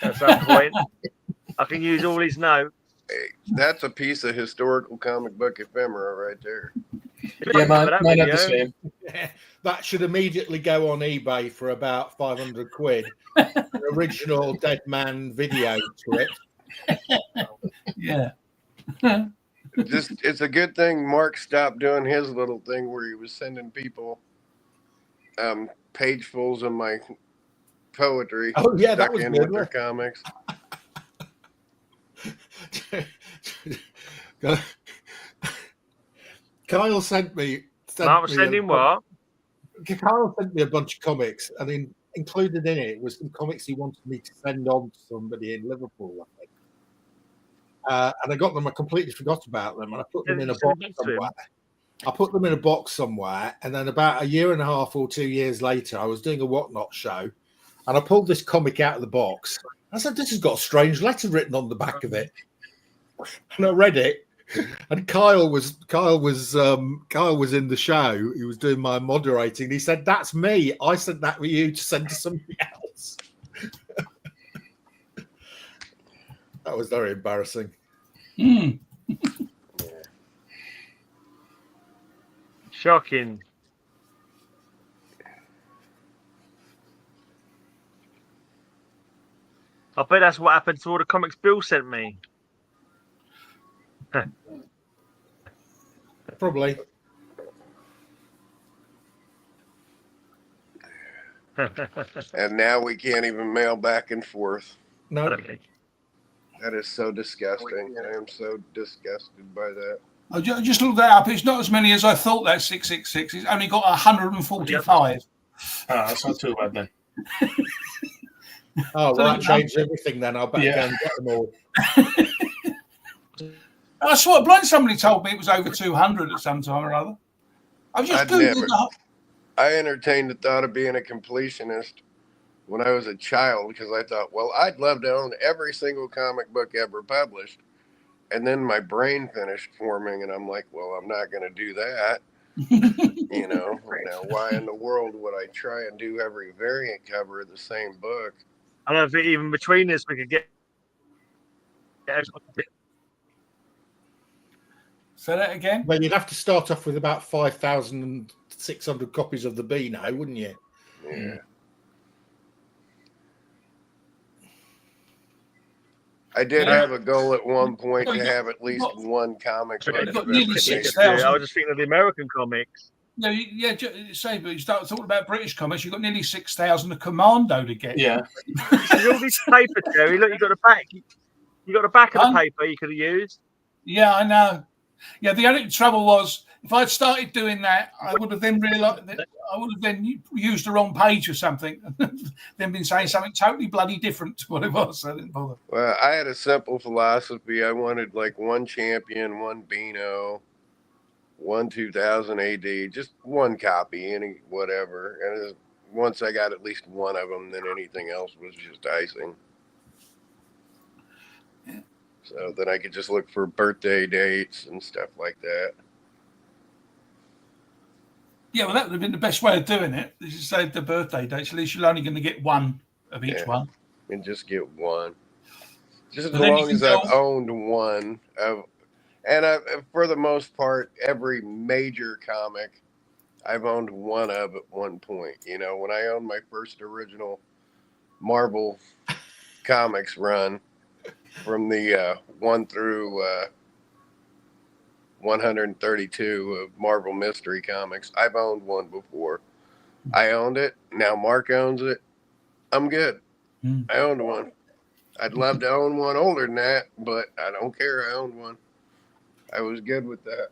at some point. I can use all these notes. Hey, that's a piece of historical comic book ephemera right there. Yeah, mine had the same. That should immediately go on eBay for about 500 quid. An original Deadman video to it. Yeah. It's a good thing Mark stopped doing his little thing where he was sending people pagefuls of my poetry. Oh yeah, that was in good. With their comics. Kyle sent me. Kyle sent me a bunch of comics, and included in it was some comics he wanted me to send on to somebody in Liverpool, I think. And I got them. I completely forgot about them, and I put them in a box somewhere. And then about a year and a half or 2 years later, I was doing a Whatnot show, and I pulled this comic out of the box. I said, "This has got a strange letter written on the back of it." And I read it, and Kyle was in the show. He was doing my moderating. He said, "That's me. I sent that for you to send to somebody else." That was very embarrassing. Shocking. I bet that's what happened to all the comics Bill sent me. Probably. And now we can't even mail back and forth. No. Okay. That is so disgusting. I am so disgusted by that. I just looked that up. It's not as many as I thought. That 666. It's only got 145. That's not too bad then. Oh, well, that changed everything then. I'll better go and get them all. I saw it blind. Somebody told me it was over 200 at some time or other. I just I entertained the thought of being a completionist when I was a child because I thought, well, I'd love to own every single comic book ever published. And then my brain finished forming, and I'm like, well, I'm not going to do that. You know, now why in the world would I try and do every variant cover of the same book? I don't think even between us we could get. Say that again. Well, you'd have to start off with about 5,600 copies of the Beano, wouldn't you? Yeah. I did have a goal at one point to have at least one comic book. Nearly 6,000. I was just thinking of the American comics. No, yeah, say, but you start talking about British comics. You've got nearly 6,000 of Commando to get. Yeah. There's all this paper, Terry. Look, you got a back. You got a back of the paper you could have used. Yeah, I know. Yeah, the only trouble was if I'd started doing that, I would have then realised that I would have then used the wrong page or something, then been saying something totally bloody different to what it was. So I didn't bother. Well, I had a simple philosophy. I wanted like one Champion, one Beano, one 2000 AD, just one copy, any whatever. And once I got at least one of them, then anything else was just icing. Yeah. So then I could just look for birthday dates and stuff like that. Yeah, well, that would have been the best way of doing it. You save the birthday dates. At least you're only going to get one of each one. And just get one. Just as long as I've owned one. For the most part, every major comic I've owned one of at one point. You know, when I owned my first original Marvel comics run from the 1 through 132 of Marvel Mystery Comics. I've owned one before. I owned it. Now Mark owns it. I'm good. I owned one. I'd love to own one older than that, but I don't care. I owned one. I was good with that.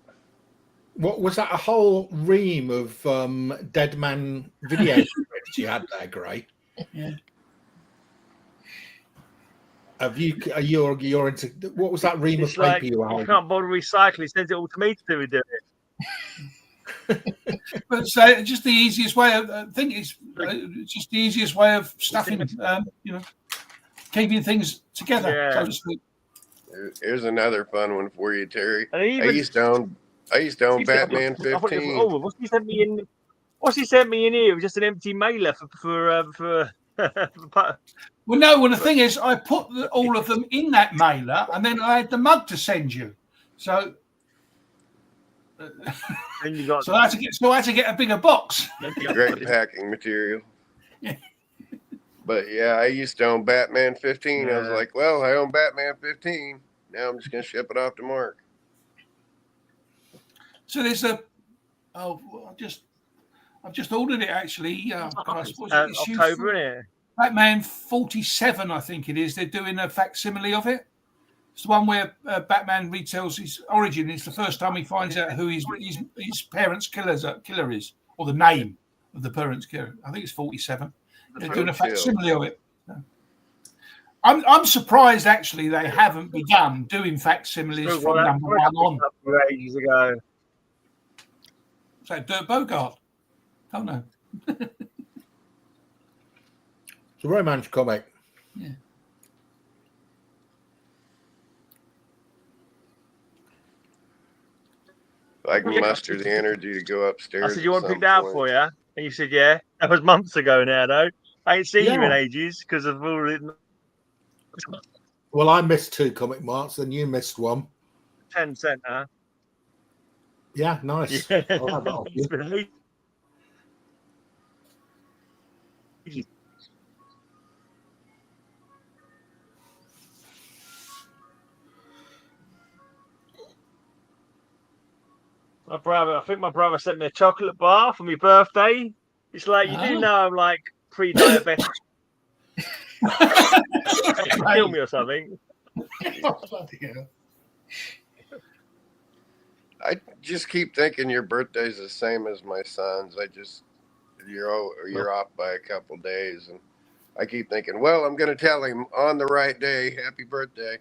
What was that? A whole ream of Deadman video scripts you had there, Gray? Yeah. You're into what was that ream of paper you had? You can't bother recycling. Sends it all to me to do it. But so just the easiest way of I think it's just the easiest way of stuffing, keeping things together. Yeah. So to speak. Here's another fun one for you, Terry. I used to own Batman 15. Oh, what's he sent me in? What's he sent me in here? It was just an empty mailer for Well, no. Well, the thing is, I put all of them in that mailer, and then I had the mug to send you. So, and you got. So I had to get a bigger box. Great packing material. Yeah. But yeah, I used to own Batman 15. I was like, well, I own Batman 15. Now I'm just gonna ship it off to Mark. So there's I've just ordered it actually. October, isn't it? Batman 47, I think it is. They're doing a facsimile of it. It's the one where Batman retells his origin. It's the first time he finds out who his parents' killer is, or the name of the parents' killer. I think it's 47. They're doing a facsimile of it. I'm surprised actually they haven't begun doing facsimiles from number one on. Ages ago. So Dirk Bogart. Don't know. It's a romance comic. Yeah. I can muster the energy to go upstairs. I said, you want to pick that up for you? And you said, yeah. That was months ago now, though. I ain't seen you in ages because of all the... Well, I missed 2 comic marks, and you missed 1. 10 cent, huh? Yeah, nice. Yeah. It's been ages. I think my brother sent me a chocolate bar for my birthday. It's like, you do know I'm like pre-diabetic. Kill me or something. I just keep thinking your birthday's the same as my son's. You're off by a couple days, and I keep thinking, well, I'm going to tell him on the right day, happy birthday.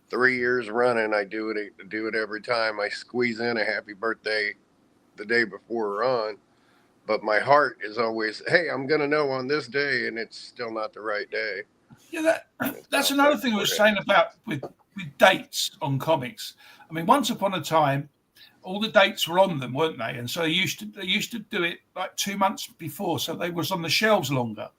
3 years running, I do it every time. I squeeze in a happy birthday the day before we're on, but my heart is always, hey, I'm going to know on this day, and it's still not the right day. Yeah, that's another thing I was saying about with dates on comics. I mean, once upon a time, all the dates were on them, weren't they? And so they used to do it like 2 months before, so they was on the shelves longer.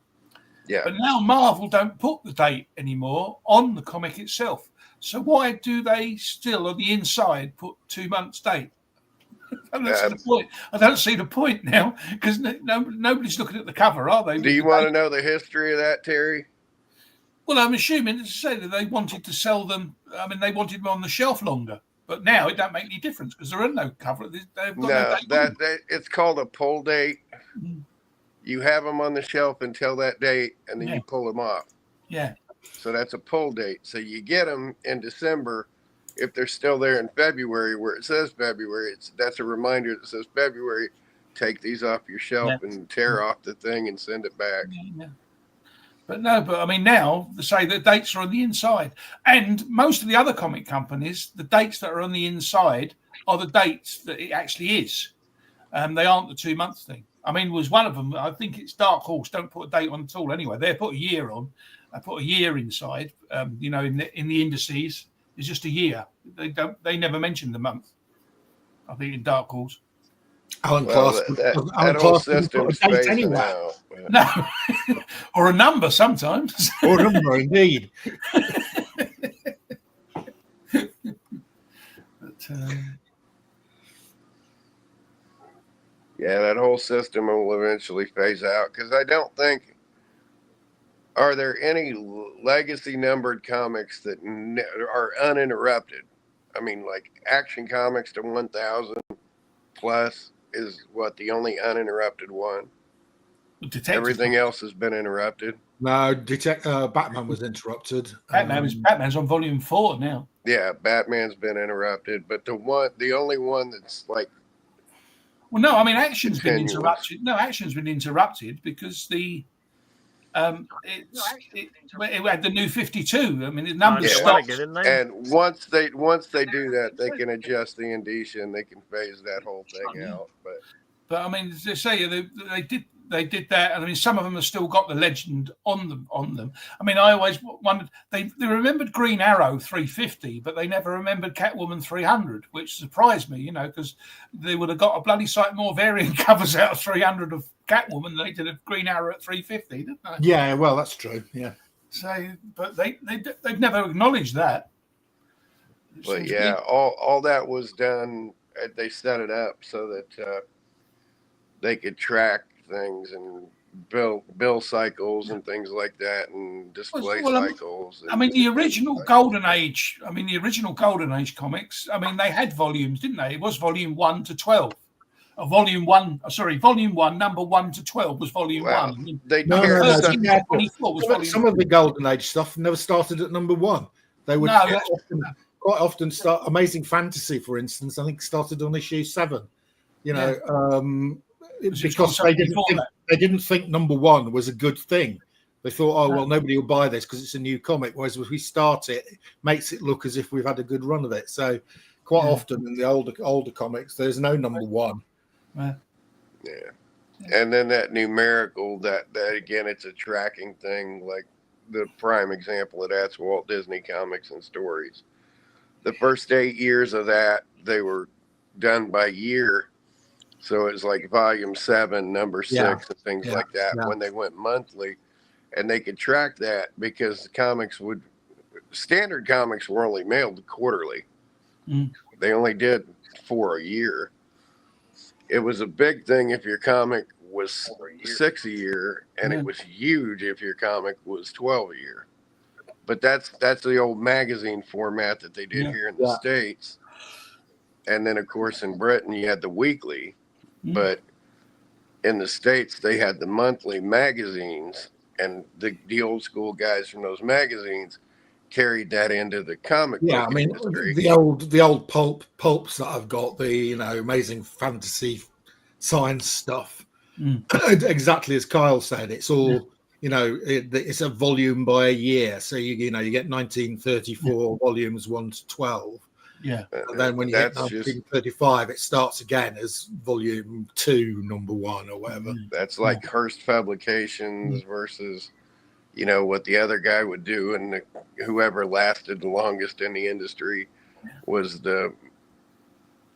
Yeah. But now Marvel don't put the date anymore on the comic itself. So why do they still on the inside put 2 months date? I don't see the point. I don't see the point now because nobody's looking at the cover, are they? Do you want to know the history of that, Terry? Well, I'm assuming to say that they wanted to sell them. I mean, they wanted them on the shelf longer. But now it don't make any difference because there are no cover. It's called a pull date. Mm. You have them on the shelf until that date, and then you pull them off. Yeah. So that's a pull date. So you get them in December. If they're still there in February, where it says February, that's a reminder that says February. Take these off your shelf and tear off the thing and send it back. Yeah. But I mean, now they say the dates are on the inside. And most of the other comic companies, the dates that are on the inside are the dates that it actually is. They aren't the 2 month thing. I mean, was one of them, I think it's Dark Horse, don't put a date on at all anyway. They put a year on. They put a year inside, in the indices. It's just a year. They never mention the month, I think, in Dark Horse. That whole system's phasing out. No, or a number sometimes. Or a number, indeed. Yeah, that whole system will eventually phase out because I don't think. Are there any legacy numbered comics that are uninterrupted? I mean, like Action Comics to 1000 plus is what the only uninterrupted one. Everything else has been interrupted. No, Batman was interrupted. Batman's on volume 4 now. Yeah, Batman's been interrupted, but the only one that's like. Well, no, I mean Action's been interrupted. No, Action's been interrupted because it had the new 52. I mean, the number stopped. And once they do that, they can adjust the indicia and they can phase that whole thing out. But I mean, they say they did that. And I mean, some of them have still got the legend on them. I mean, I always wondered they remembered Green Arrow 350, but they never remembered Catwoman 300, which surprised me, because they would have got a bloody sight more variant covers out of 300 of Catwoman than they did of Green Arrow at 350, didn't they? Yeah, well, that's true. Yeah. So, but they've never acknowledged that. But yeah, all that was done. They set it up so that they could track things and bill cycles and things like that and display cycles. I mean, the original Golden Age. I mean, the original Golden Age comics. I mean, they had volumes, didn't they? It was volume 1 to 12. Volume 1, number 1 to 12 was volume 1. I mean, some of the Golden Age stuff never started at number 1. They would quite often start. Amazing Fantasy, for instance, I think started on issue 7. Because they didn't think number 1 was a good thing. They thought, well, nobody will buy this because it's a new comic. Whereas if we start it makes it look as if we've had a good run of it. So quite often in the older comics, there's no number 1. Yeah. And then that numerical, that again, it's a tracking thing. Like the prime example of that's Walt Disney Comics and Stories. The first 8 years of that, they were done by year. So it was like volume 7, number 6, and things like that when they went monthly. And they could track that because standard comics were only mailed quarterly. Mm. They only did 4 a year. It was a big thing if your comic was 6 a year, and it was huge if your comic was 12 a year. But that's the old magazine format that they did here in the States. And then, of course, in Britain, you had the weekly. But in the States, they had the monthly magazines, and the old school guys from those magazines carried that into the comic book industry. the old pulps that I've got, the amazing fantasy science stuff, exactly as Kyle said, it's all it's a volume by a year, so you get 1934 volumes 1 to 12. Yeah, and then when you hit 1935, it starts again as volume 2, number 1 or whatever. That's like Hearst Publications versus what the other guy would do, and whoever lasted the longest in the industry was the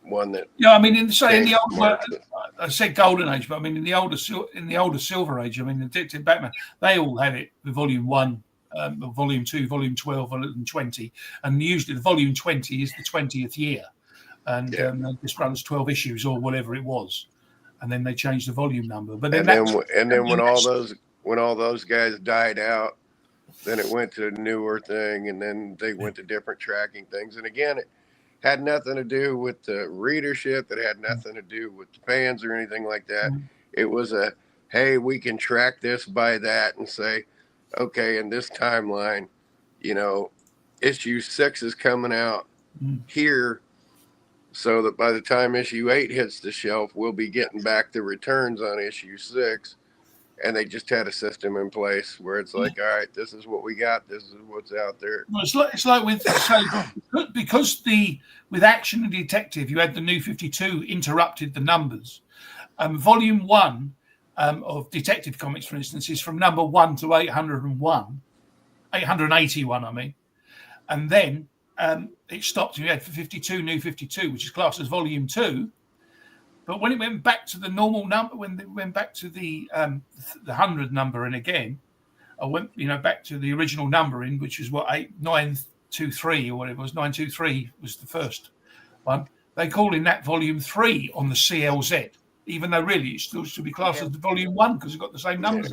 one that. Yeah, I mean, I said Golden Age, but I mean in the older Silver Age, I mean the Detective Batman, they all had it with volume 1, volume 2, volume 12, volume 20, and usually the volume 20 is the 20th year, and this runs 12 issues or whatever it was, and then they changed the volume number. But then when all those guys died out, then it went to a newer thing, and then they went to different tracking things, and again it had nothing to do with the readership. It had nothing to do with the fans or anything like that. It was hey, we can track this by that and say, okay, in this timeline, issue 6 is coming out here, so that by the time issue 8 hits the shelf, we'll be getting back the returns on issue 6. And they just had a system in place where it's like, all right, this is what we got. This is what's out there. Well, it's like because with Action and Detective, you had the New 52 interrupted the numbers. Volume 1 of Detective Comics, for instance, is from number 1 to 881, I mean. And then it stopped. You had 52, New 52, which is classed as Volume 2. But when it went back to the normal number, when it went back to the 100 number, and again, I went back to the original numbering, which was 923 or whatever it was. 923 was the first one. They called in that volume 3 on the CLZ, even though really it still should be classed as the volume 1 because it's got the same numbers.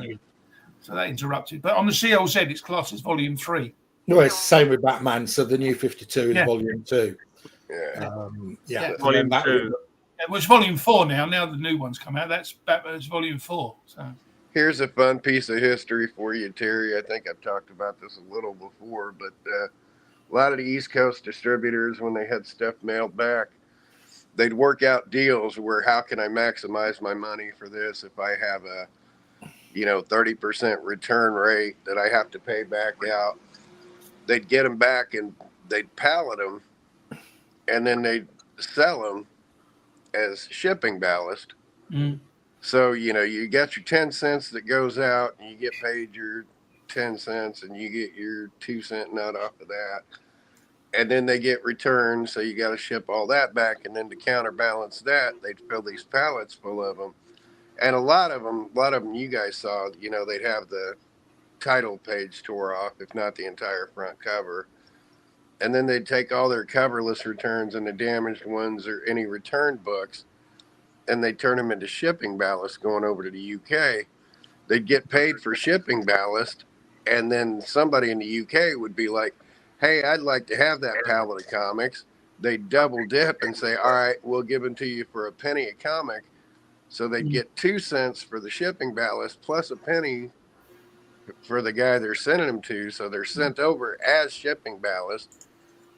So that interrupted. But on the CLZ, it's classed as volume 3. No, it's the same with Batman. So the New 52 is volume 2. Volume 2. It was volume 4 now. Now the new one's come out. That's Batman's volume 4. So here's a fun piece of history for you, Terry. I think I've talked about this a little before, but a lot of the East Coast distributors, when they had stuff mailed back, they'd work out deals where how can I maximize my money for this if I have a 30% return rate that I have to pay back out. They'd get them back and they'd pallet them, and then they'd sell them as shipping ballast. So you got your 10 cents that goes out, and you get paid your 10 cents, and you get your 2 cent nut off of that, and then they get returned, so you got to ship all that back, and then to counterbalance that, they'd fill these pallets full of them. And a lot of them you guys saw, they'd have the title page tore off, if not the entire front cover. And then they'd take all their coverless returns and the damaged ones or any returned books, and they'd turn them into shipping ballast going over to the UK. They'd get paid for shipping ballast, and then somebody in the UK would be like, hey, I'd like to have that pallet of comics. They'd double dip and say, all right, we'll give them to you for a penny a comic. So they'd get 2 cents for the shipping ballast plus a penny for the guy they're sending them to. So they're sent over as shipping ballast.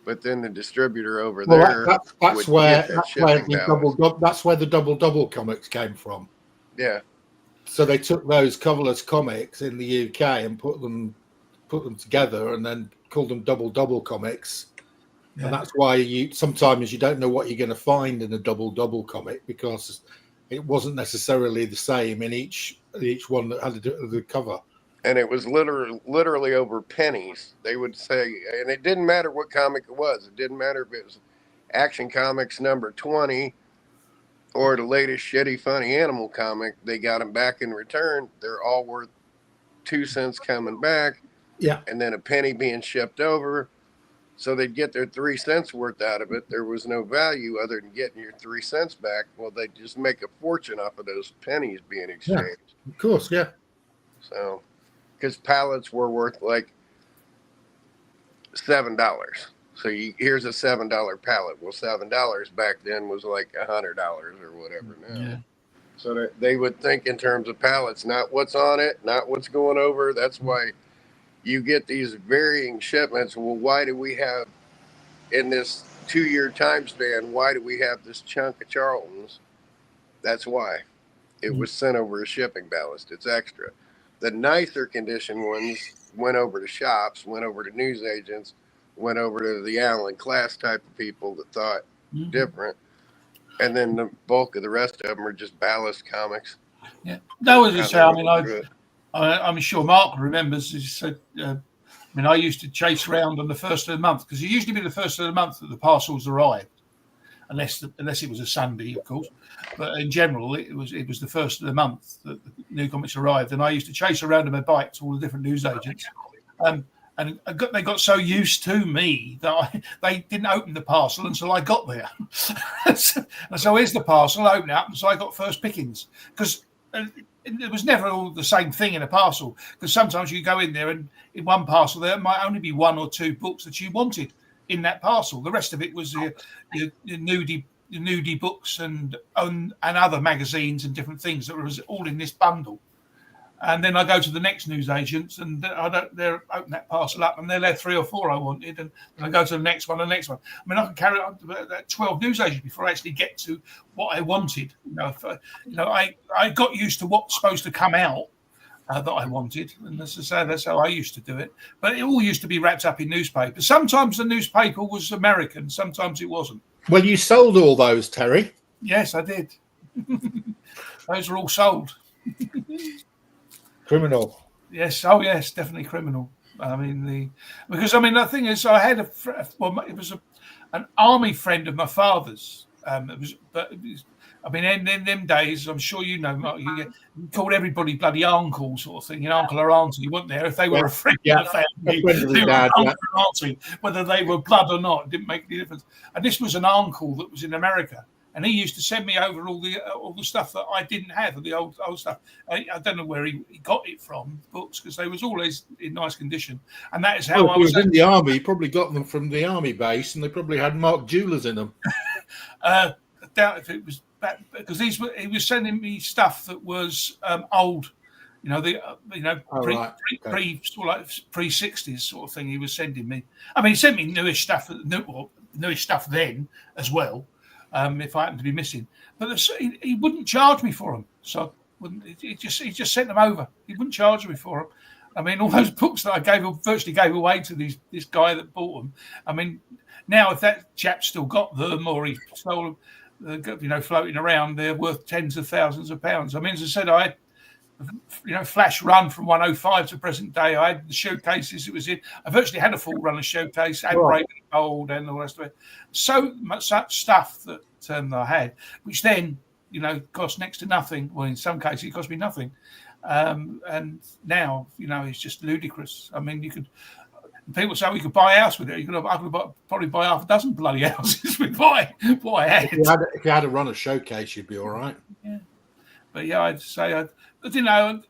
But then the distributor over there, that's where the double comics came from. Yeah. So they took those coverless comics in the UK and put them together, and then called them double comics. Yeah. And that's why sometimes you don't know what you're going to find in a double comic, because it wasn't necessarily the same in each one that had the cover. And it was literally over pennies. They would say, and it didn't matter what comic it was. It didn't matter if it was Action Comics number 20 or the latest shitty funny animal comic. They got them back in return. They're all worth 2 cents coming back. Yeah. And then a penny being shipped over. So they'd get their 3 cents worth out of it. There was no value other than getting your 3 cents back. Well, they'd just make a fortune off of those pennies being exchanged. Yeah, of course, yeah. So, because pallets were worth like $7. So here's a $7 pallet. Well, $7 back then was like $100 or whatever now. Yeah. So they would think in terms of pallets, not what's on it, not what's going over. That's why you get these varying shipments. Well, why do we have, in this 2-year time span, why do we have this chunk of Charltons? That's why. It was sent over a shipping ballast. It's extra. The nicer condition ones went over to shops, went over to news agents, went over to the Allen class type of people that thought different. And then the bulk of the rest of them are just ballast comics. Yeah, that was just how. I'm sure Mark remembers. He said, I used to chase around on the first of the month, because it usually be the first of the month that the parcels arrived, unless it was a Sunday, of course. But in general, it was the first of the month that the new comics arrived, and I used to chase around on my bike to all the different news agents. And they got so used to me that they didn't open the parcel until I got there. So here's the parcel, open it up, and so I got first pickings, because it was never all the same thing in a parcel, because sometimes you go in there and in one parcel there might only be 1 or 2 books that you wanted in that parcel. The rest of it was your nudie books and other magazines and different things that was all in this bundle. And then I go to the next news agents, and they're open that parcel up, and they're there 3 or 4 I wanted, and I go to the next one. I mean, I can carry on that 12 news agents before I actually get to what I wanted. I got used to what's supposed to come out that I wanted, and that's how I used to do it. But it all used to be wrapped up in newspapers. Sometimes the newspaper was American, sometimes it wasn't. Well, you sold all those, Terry. Yes, I did. Those are all sold. Criminal. Yes. Oh, yes, definitely criminal. The thing is, I had it was an army friend of my father's. In them days, I'm sure you know, Mark, you called everybody bloody uncle sort of thing, uncle or auntie, weren't there? If they were a friend of the family, they were uncle or auntie, whether they were blood or not, it didn't make any difference. And this was an uncle that was in America. And he used to send me over all the stuff that I didn't have, the old stuff. I don't know where he got it from, books, because they was always in nice condition. And that is how I was in the army. He probably got them from the army base, and they probably had Mark Jewelers in them. I doubt if it was back, because he was sending me stuff that was old, pre-60s sort of thing. He was sending me. I mean, he sent me newish stuff then as well. If I happened to be missing, but he wouldn't charge me for them, so he just sent them over. He wouldn't charge me for them. I mean, all those books that I virtually gave away to this guy that bought them. I mean, now if that chap still got them, or he stole them, floating around, they're worth tens of thousands of pounds. I mean, as I said, I had flash run from 105 to present day. I had the showcases it was in. I virtually had a full run of showcase and Brave and Bold and all the rest of it. So much such stuff that I had, which then cost next to nothing. Well, in some cases it cost me nothing, and now it's just ludicrous. I mean, people say we could buy a house with it. I could probably buy half a dozen bloody houses with what I had. If you had a run of showcase, you'd be all right. Yeah, but yeah, I'd say I didn't have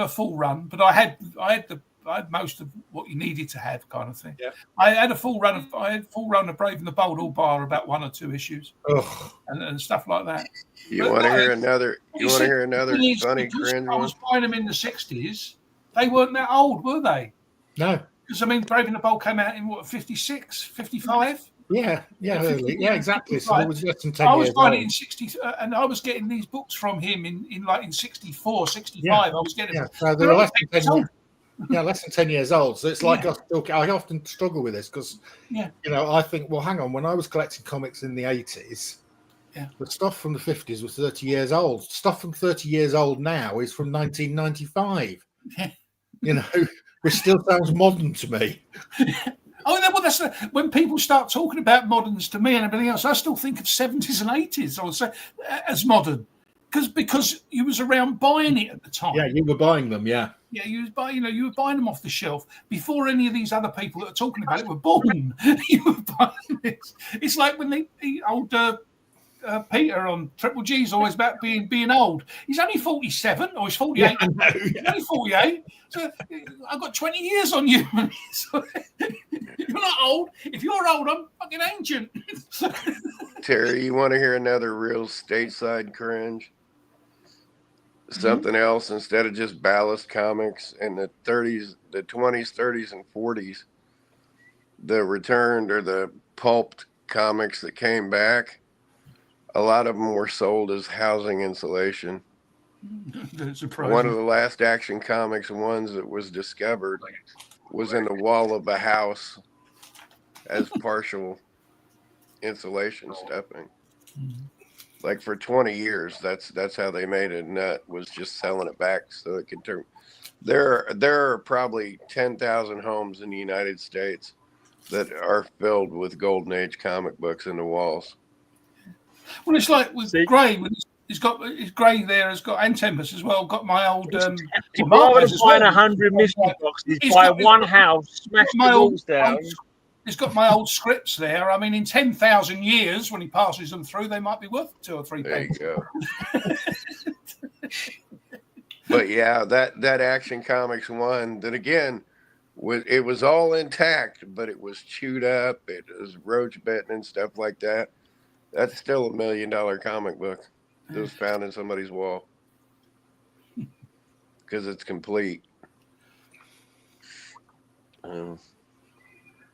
a full run, but I had most of what you needed to have, kind of thing. Yeah. I had a full run of Brave and the Bold, all bar about 1 or 2 issues, and stuff like that. You want to hear another funny cringe? I was buying them in the 60s. They weren't that old, were they? No. Because Brave and the Bold came out in what, 56, 55? Yeah, exactly. So it was less than 10 years. I was buying it in 60, and I was getting these books from him in 64, 65. Yeah. I was getting them. So they were less than 10 years. Yeah, less than 10 years old. So it's like I often struggle with this because, I think, well, hang on. When I was collecting comics in the 80s, the stuff from the 50s was 30 years old. Stuff from 30 years old now is from 1995. Which still sounds modern to me. Oh, well, that's when people start talking about moderns to me and everything else. I still think of 70s and 80s. I would say as modern, because you was around buying it at the time. Yeah, you were buying them. Yeah. Yeah, you were buying them off the shelf before any of these other people that are talking about it were born. You were buying it. It's like when the old Peter on Triple G is always about being old. He's only 47 or he's 48. Yeah, he's only 48. So I've got 20 years on you. So, you're not old. If you're old, I'm fucking ancient. Terry, you want to hear another real stateside cringe? something else instead of just ballast comics in the 30s, the 20s, 30s, and 40s. The returned or the pulped comics that came back, a lot of them were sold as housing insulation. One of the last Action Comics ones that was discovered was in the wall of a house as partial insulation stuffing. Like for 20 years, that's how they made it. Nut was just selling it back so it could turn. There are probably 10,000 homes in the United States that are filled with Golden Age comic books in the walls. Well, it's like with Gray. He's got his Gray there. Has got and Tempest as well. Got my old. Rather than buying 100 mystery boxes, buy one house, smash the walls down. He's got my old scripts there. I mean, in 10,000 years, when he passes them through, they might be worth 2 or 3 pence. There you go. But yeah, that Action Comics one, that again, it was all intact, but it was chewed up. It was roach bitten and stuff like that. That's still $1 million comic book that was found in somebody's wall because it's complete. And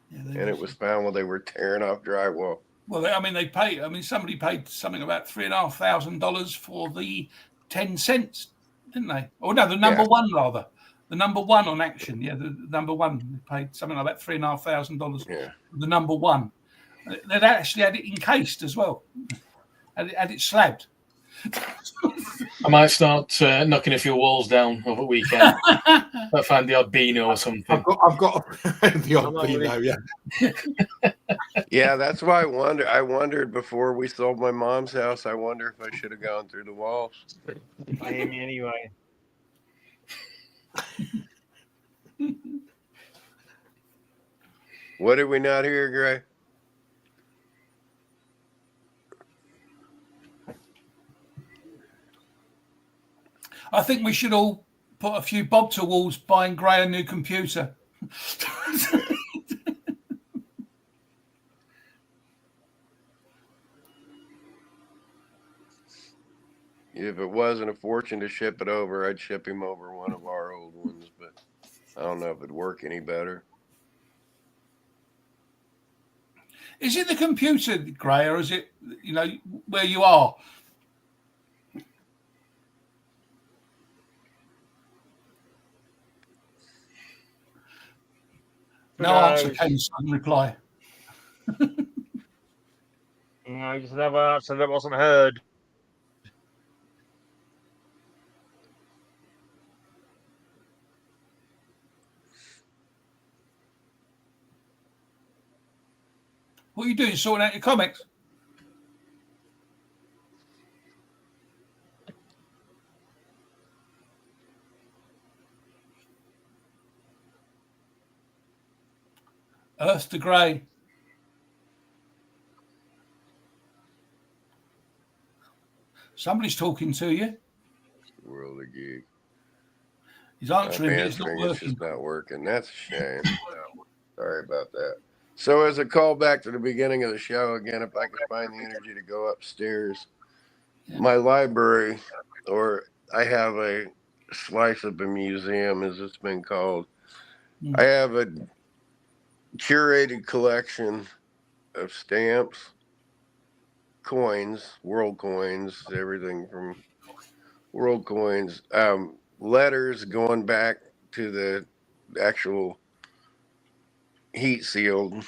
it was found while they were tearing off drywall. Well, I mean, they paid. I mean, somebody paid something about $3,500 for the 10 cents, didn't they? Oh no, the number one rather. The number one on Action. Yeah, the number one. They paid something like that $3,500. Yeah. For the number one. They'd actually had it encased as well. Had it slabbed. I might start knocking a few walls down over the weekend. I find the odd Beano or something. I've got the odd Beano, yeah. Yeah, that's why I wondered before we sold my mom's house. I wonder if I should have gone through the walls. Miami anyway. What did we not hear, Gray? I think we should all put a few bob towards buying Gray a new computer. If it wasn't a fortune to ship it over, I'd ship him over one of our old ones, but I don't know if it'd work any better. Is it the computer, Gray, or is it, where you are? No answer came, sudden reply. No, just another answer that wasn't heard. What are you doing? Sorting out your comics? Earth to Grey. Somebody's talking to you. World of Geek. He's answering, but it's not working. It's just not working. That's a shame. Sorry about that. So as a callback to the beginning of the show, again, if I could find the energy to go upstairs, my library, or I have a slice of a museum, as it's been called. I have a curated collection of stamps, coins, world coins, everything from world coins, letters going back to the actual heat sealed.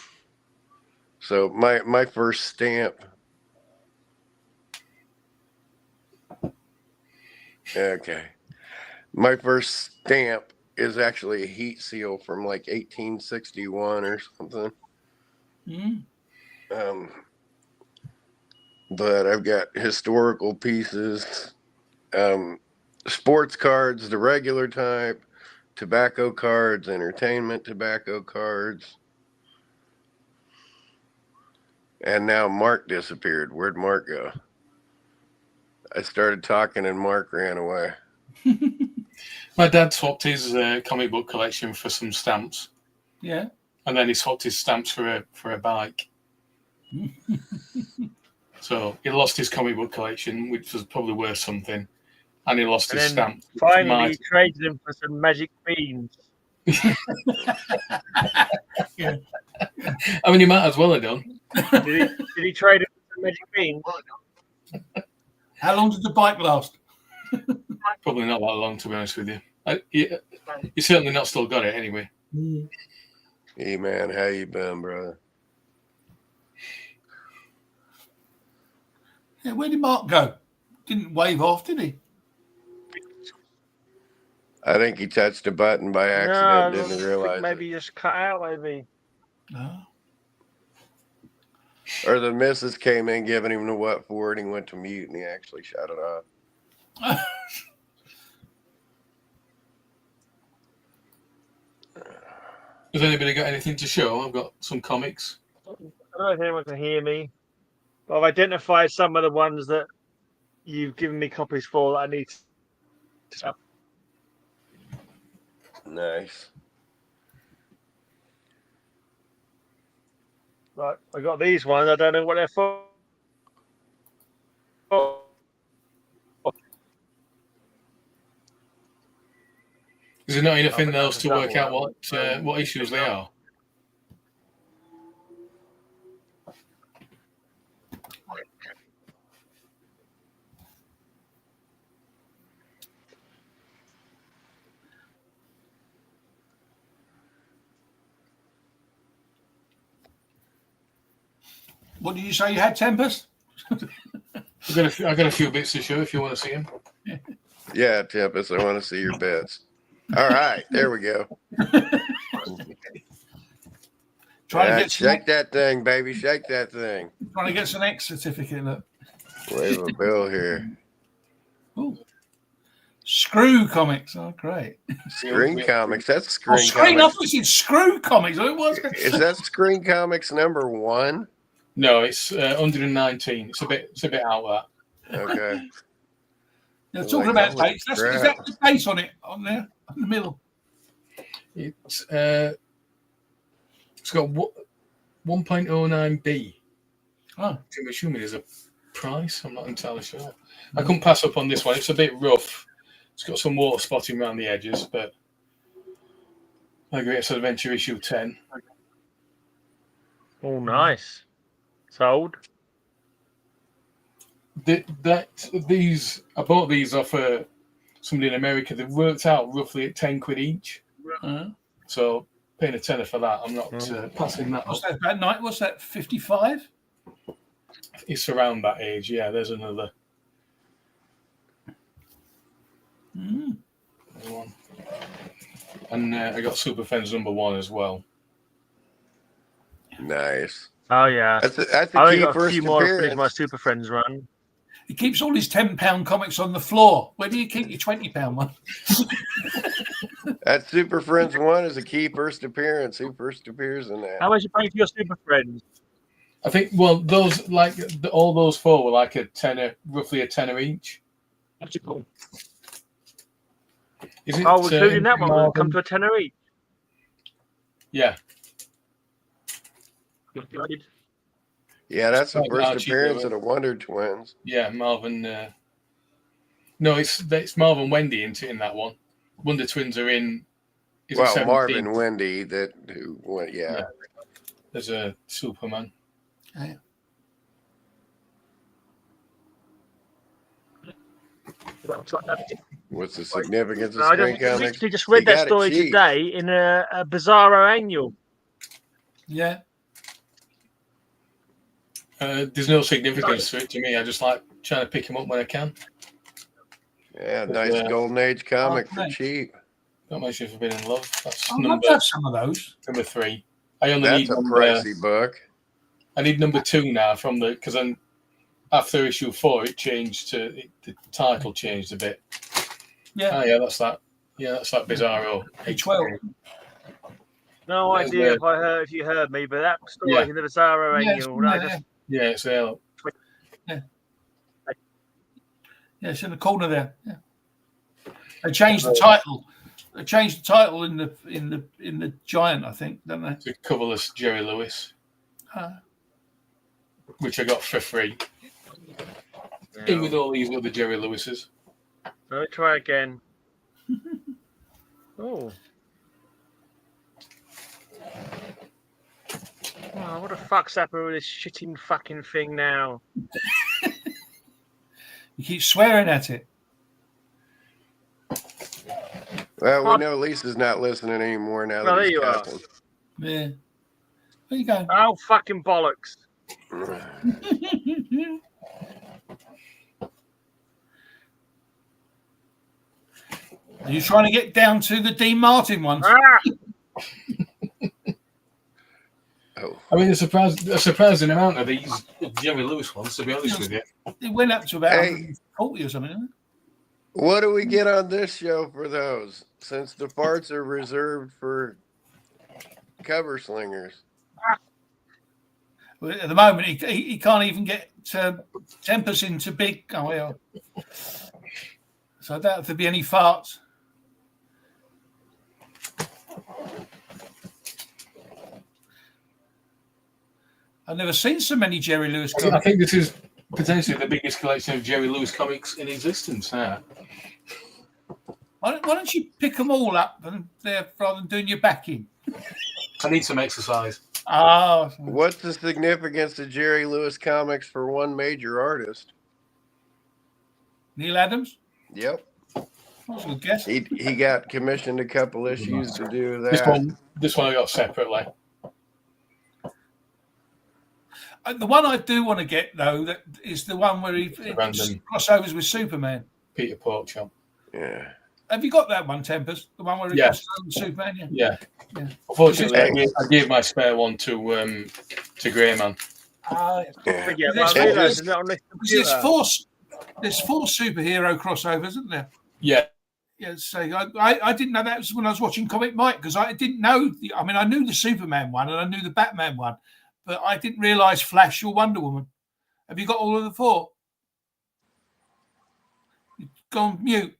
So my first stamp, my first stamp is actually a heat seal from like 1861 or something. But I've got historical pieces, sports cards, the regular type, tobacco cards, entertainment tobacco cards. And now Mark disappeared. Where'd Mark go? I started talking and Mark ran away. My dad swapped his comic book collection for some stamps. Yeah. And then he swapped his stamps for a bike. So he lost his comic book collection, which was probably worth something. and he lost his stamp. Finally, he traded him for some magic beans. Yeah. I mean, he might as well have done. Did he trade him for some magic beans? How long did the bike last? Probably not that long, to be honest with you. You certainly not still got it anyway. Hey, man, how you been, brother? Yeah, where did Mark go? Didn't wave off, did he? I think he touched a button by accident, didn't realize maybe he just cut out, maybe. No. Or the missus came in giving him the what for it, and he went to mute, and he actually shut it off. Has anybody got anything to show? I've got some comics. I don't know if anyone can hear me, but I've identified some of the ones that you've given me copies for that I need to. Nice. Right, I got these ones. I don't know what they're for. Is there not anything else to work out what issues they are? What did you say you had, Tempest? I got a few bits to show if you want to see them. Yeah, Tempest, I want to see your bits. All right, there we go. Shake that thing, baby. Shake that thing. Trying to get some X certificate. Look. Wave a bill here. Ooh. Screw comics. Oh, great. Screen comics. That's Screen Comics. I thought you said Screw comics. Is that Screen Comics #1? No, it's 119. It's a bit out of that. Okay. They're talking about dates. Is that the date on it on there in the middle? It's got 1.09B. Oh, I'm assuming there's a price. I'm not entirely sure. I couldn't pass up on this one. It's a bit rough. It's got some water spotting around the edges, but I agree. It's Adventure issue 10. Oh, nice. Sold. I bought these off somebody in America. They worked out roughly at 10 quid each. So paying a tenner for that, I'm not passing that. What's that about night? What's that? 55? It's around that age. Yeah, there's another. One. And I got Super Friends #1 as well. Nice. Oh yeah, that's I only got a few more to finish my Super Friends run. He keeps all his £10 comics on the floor. Where do you keep your £20 one? That Super Friends 1 is a key first appearance. Who first appears in that? How much you pay for your Super Friends? I think those all those four were like a tenner, roughly a tenner each. That's cool. Is it, including that one, will come to a tenner each. Yeah. Yeah, that's the first appearance of the Wonder Twins. Yeah, Marvin. No, it's Marvin Wendy in that one. Wonder Twins are in. Well, Marvin Wendy who went. Yeah. There's a Superman. Yeah. What's the significance of Screen Comics? I literally just read that story today in a Bizarro annual. Yeah. There's no significance to it to me. I just like trying to pick them up when I can. Yeah, nice Golden Age comic for cheap. Don't mention Forbidden Love. That's I'd love to have some of those. Number 3. I only That's need a pricey book. I need number 2 now because then after issue 4 it changed the title changed a bit. Yeah. Oh yeah, that's that. Yeah, that's that Bizarro H12. No idea if you heard me, but that story in the Bizarro annual. It's there. Yeah, it's in the corner there. Yeah. They changed the title. They changed the title in the Giant, I think, don't they? The coverless Jerry Lewis, which I got for free. In with all these other Jerry Lewises. Let me try again. Oh. Oh, what the fuck's happened with this shitting fucking thing now? You keep swearing at it. Well, we know Lisa's not listening anymore now that he's cussing. Yeah. There you go. Oh, fucking bollocks. Are you trying to get down to the Dean Martin ones? Oh. I mean, a surprising amount of these Jerry Lewis ones, to be honest with you. It went up to about 140 or something, didn't it? What do we get on this show for those? Since the F.A.R.T.s are reserved for cover slingers. Well, at the moment, he can't even get Tempus into big. Oh, well. So I doubt there'll be any farts. I've never seen so many Jerry Lewis comics. I think this is potentially the biggest collection of Jerry Lewis comics in existence now. Why don't you pick them all up rather than doing your backing? I need some exercise. Oh. What's the significance of Jerry Lewis comics for one major artist? Neil Adams? Yep. That's a good guess. He got commissioned a couple issues to do that. This one I got separately. The one I do want to get, though, that is the one where he crossovers with Superman. Peter Porkchop. Yeah. Have you got that one, Tempus? The one where he crosses over with Superman? Yeah. Unfortunately, I gave my spare one to Greyman. There's four superhero crossovers, isn't there? Yeah. Yeah, so I didn't know that was when I was watching Comic Mike, because I didn't know. I knew the Superman one and I knew the Batman one, but I didn't realise Flash or Wonder Woman. Have you got all of the four? You've gone mute.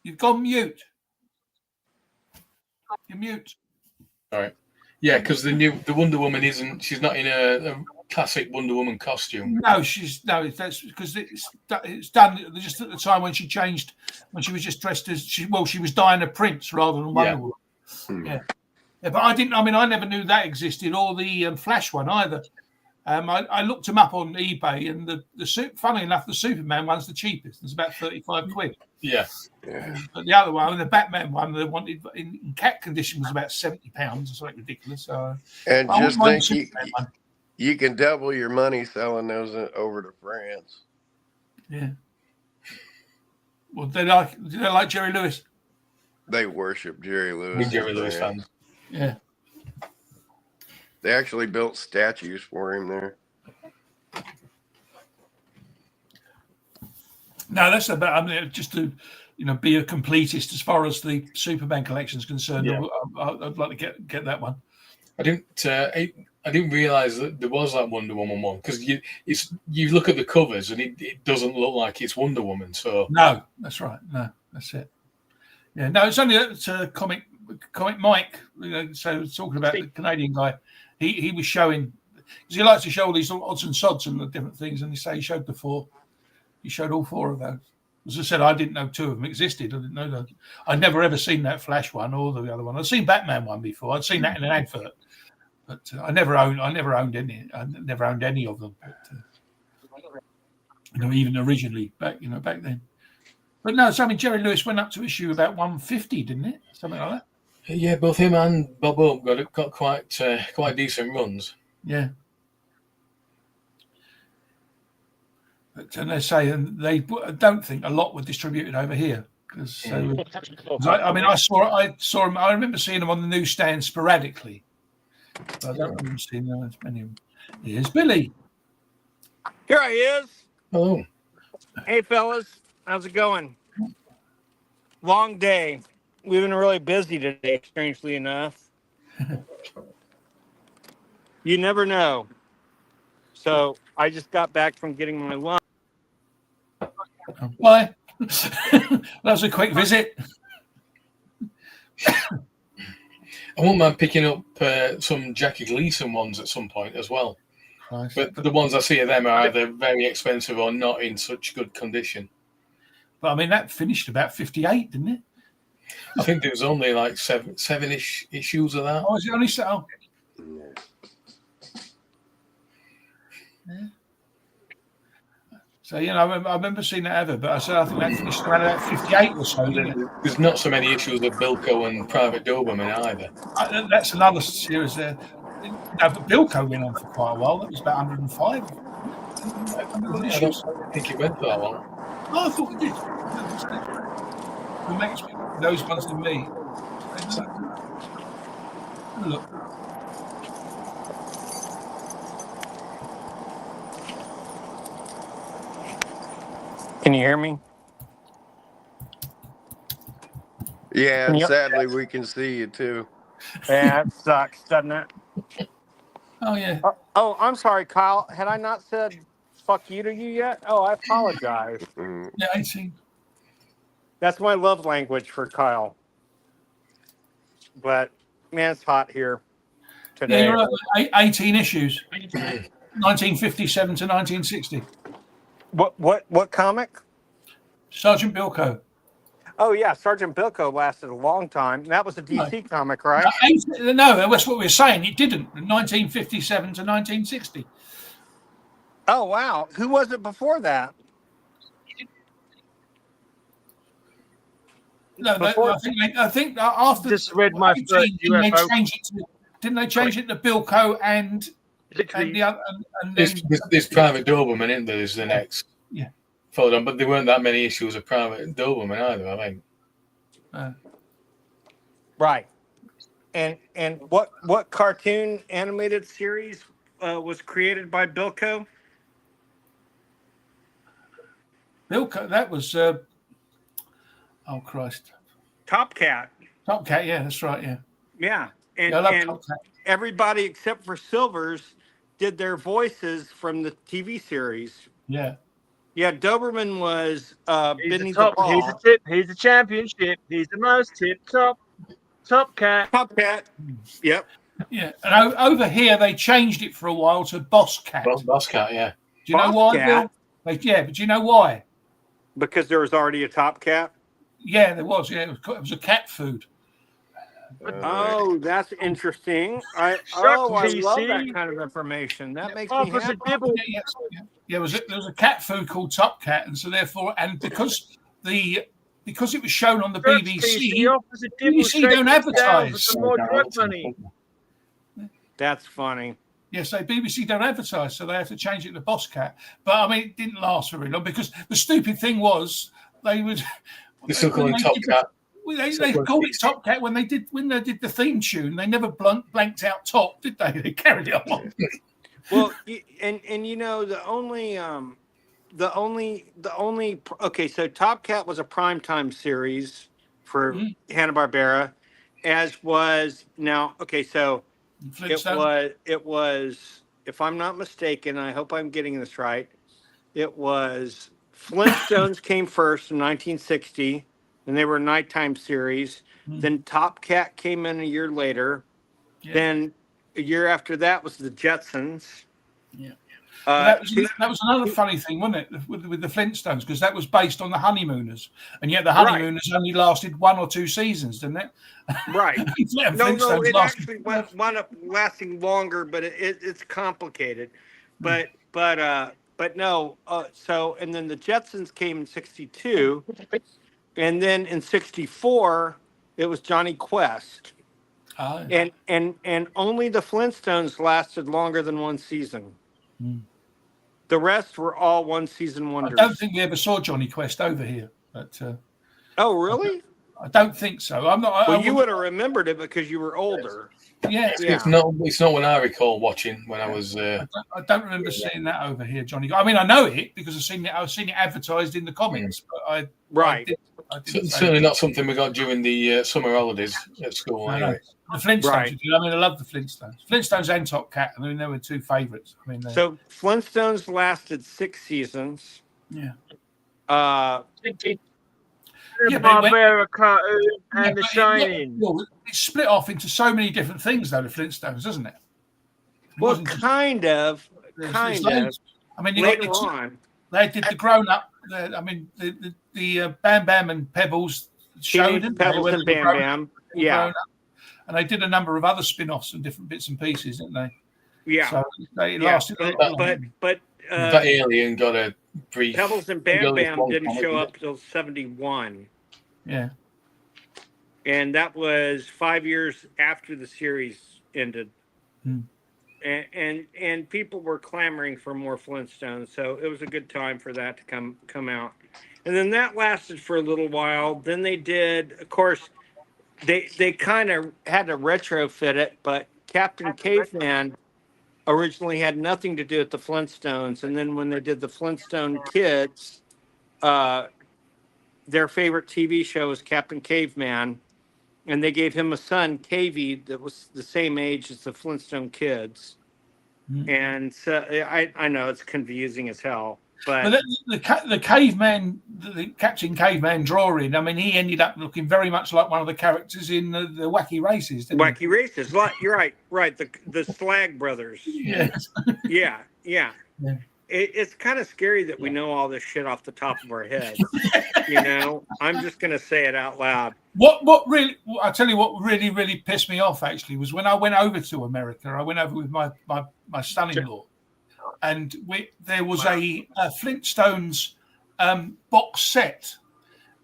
You've gone mute. You're mute. All right. Yeah, because the Wonder Woman she's not in a classic Wonder Woman costume. No, that's because it's done just at the time when she was just dressed as she was Diana Prince rather than Wonder Woman. Yeah, but I never knew that existed, or the Flash one either. I looked them up on eBay, and funny enough, the Superman one's the cheapest. It's about 35 quid. Yeah. But the other one, the Batman one, they wanted in cat condition was about £70 or something ridiculous. So, and just think you can double your money selling those over to France. Yeah. Well, do they like Jerry Lewis? They worship Jerry Lewis. Jerry Lewis fans. Yeah. They actually built statues for him there. No, that's about. Just to be a completist as far as the Superman collection is concerned. Yeah. I'd like to get that one. I didn't realize that there was that Wonder Woman one, because you look at the covers and it doesn't look like it's Wonder Woman. So no, that's right. No, that's it. Yeah, no, it's only a Comic Mike. So talking about the Canadian guy, he was showing, because he likes to show all these odds and sods and the different things, and he showed the four. He showed all four of those. As I said, I didn't know two of them existed. I didn't know that. I'd never ever seen that Flash one or the other one. I'd seen Batman one before. I'd seen that in an advert, but I never owned any. I never owned any of them. But, even originally back then. But no, Jerry Lewis went up to issue about 150, didn't it? Something like that. Yeah, both him and Bob Hope got quite decent runs. Yeah. And they say, and they don't think a lot were distributed over here. Because I saw them. I remember seeing them on the newsstand sporadically. But I don't remember seeing as many of them. Here's Billy. Here he is. Hello. Hey, fellas. How's it going? Long day. We've been really busy today, strangely enough. You never know. So I just got back from getting my lunch. Why? That was a quick visit. I won't mind picking up some Jackie Gleason ones at some point as well. Nice. But the ones I see of them are either very expensive or not in such good condition. But I mean, that finished about 58, didn't it? I think there was only like seven-ish issues of that. Oh, is it only so? Yeah. So, I remember seeing that ever, but I think that finished around about 58 or so, didn't it? There's not so many issues of Bilko and Private Doberman either. That's another series there. No, but Bilko went on for quite a while. That was about 105. I don't think it went that long. Oh, I thought it did. Who makes those ones to me? Look. Can you hear me? Yeah, and sadly we can see you too. Yeah, it sucks, doesn't it? Oh, yeah. Oh, I'm sorry, Kyle. Had I not said fuck you to you yet? Oh, I apologize. Yeah, 18. That's my love language for Kyle. But, man, it's hot here today. Yeah, you're right. 18 issues. 1957 to 1960. What comic? Sergeant Bilko. Oh, yeah, Sergeant Bilko lasted a long time. That was a DC comic, right? No, that's what we were saying. It didn't. 1957 to 1960. Oh, wow. Who was it before that? No, I think after just read my 18, first didn't they UFO. change it to, didn't they change it to Bilko and the other? And then, There's Private Doberman in there. Is the next. Yeah. Photo, but there weren't that many issues of Private Doberman either. I mean. Right. And what cartoon animated series was created by Bilko? Bilko, that was oh Christ. Top Cat. Top Cat, yeah, that's right, yeah. Yeah. And, I love and Top Cat. everybody except for Silvers did their voices from the TV series. Yeah. Yeah, Doberman was He's Benny the top. the Ball. He's the tip. He's the championship. He's the most tip top. Top Cat. Top Cat. Yep. Yeah, and over here they changed it for a while to Boss Cat. Boss Cat, yeah. Do you know Boss why, Cat? Bill? Yeah, but do you know why? Because there was already a Top Cat. Yeah, there was. Yeah, it was a cat food. Oh, that's interesting. I love that kind of information. That makes me happy. Yeah, there was a cat food called Top Cat, and so therefore, and because it was shown on the BBC, BBC don't advertise. More drug money. That's funny. Yes, BBC don't advertise, so they have to change it to Boss Cat. But I mean, it didn't last very long because the stupid thing was they would. They still call it Top Cat. They called it Top Cat when they did the theme tune. They never blanked out top, did they? They carried it on. Well, and you know the only okay, so Top Cat was a primetime series for Hanna-Barbera, as was now. Okay, so it was if I'm not mistaken, I hope I'm getting this right. It was Flintstones came first in 1960, and they were a nighttime series. Then Top Cat came in a year later. Yeah. Then a year after that was the Jetsons. Yeah. That was another funny thing, wasn't it, with the Flintstones, because that was based on the Honeymooners, and yet the Honeymooners only lasted 1 or 2 seasons, didn't it? Right. No, it actually wound up lasting longer, but it's complicated. But no. So and then the Jetsons came in 62, and then in 64 it was Johnny Quest. And only the Flintstones lasted longer than 1 season. The rest were all 1 season wonders. I don't think we ever saw Johnny Quest over here. But oh, really? I don't think so. I'm not. Well, you would have remembered it because you were older. Yeah. It's not when I recall watching when I was. I don't remember seeing that over here, Johnny. I mean, I know it because I've seen it advertised in the comics, but I didn't certainly not something we got during the summer holidays at school. Anyway. The Flintstones. Right. I mean, I love the Flintstones. Flintstones and Top Cat. I mean, they were 2 favorites. I mean, so Flintstones lasted 6 seasons. Yeah. Barbara cartoon and The Shining. It's split off into so many different things, though. The Flintstones, doesn't it? Well, kind of. I mean, later on, they did the grown-up. I mean, the Bam Bam and Pebbles showed Teenage Pebbles and Bam Bam. Yeah. And they did a number of other spin-offs and different bits and pieces, didn't they? Yeah. So they lasted a lot. But that Alien got a brief. Pebbles and Bam Bam didn't show up till 1971. Yeah. And that was 5 years after the series ended. And people were clamoring for more Flintstones, so it was a good time for that to come out. And then that lasted for a little while. Then they did, of course, they kind of had to retrofit it, but Captain Caveman originally had nothing to do with the Flintstones. And then when they did the Flintstone Kids, their favorite TV show was Captain Caveman. And they gave him a son, Cavey, that was the same age as the Flintstone Kids. And so I know it's confusing as hell. But the caveman, the Captain Caveman drawing, I mean, he ended up looking very much like one of the characters in the Wacky Races. Wacky Races, you're right. The Slag Brothers. Yes. Yeah. It's kind of scary that we know all this shit off the top of our heads. I'm just going to say it out loud. I tell you what really pissed me off actually was when I went over to America. I went over with my son-in-law, and there was a Flintstones box set,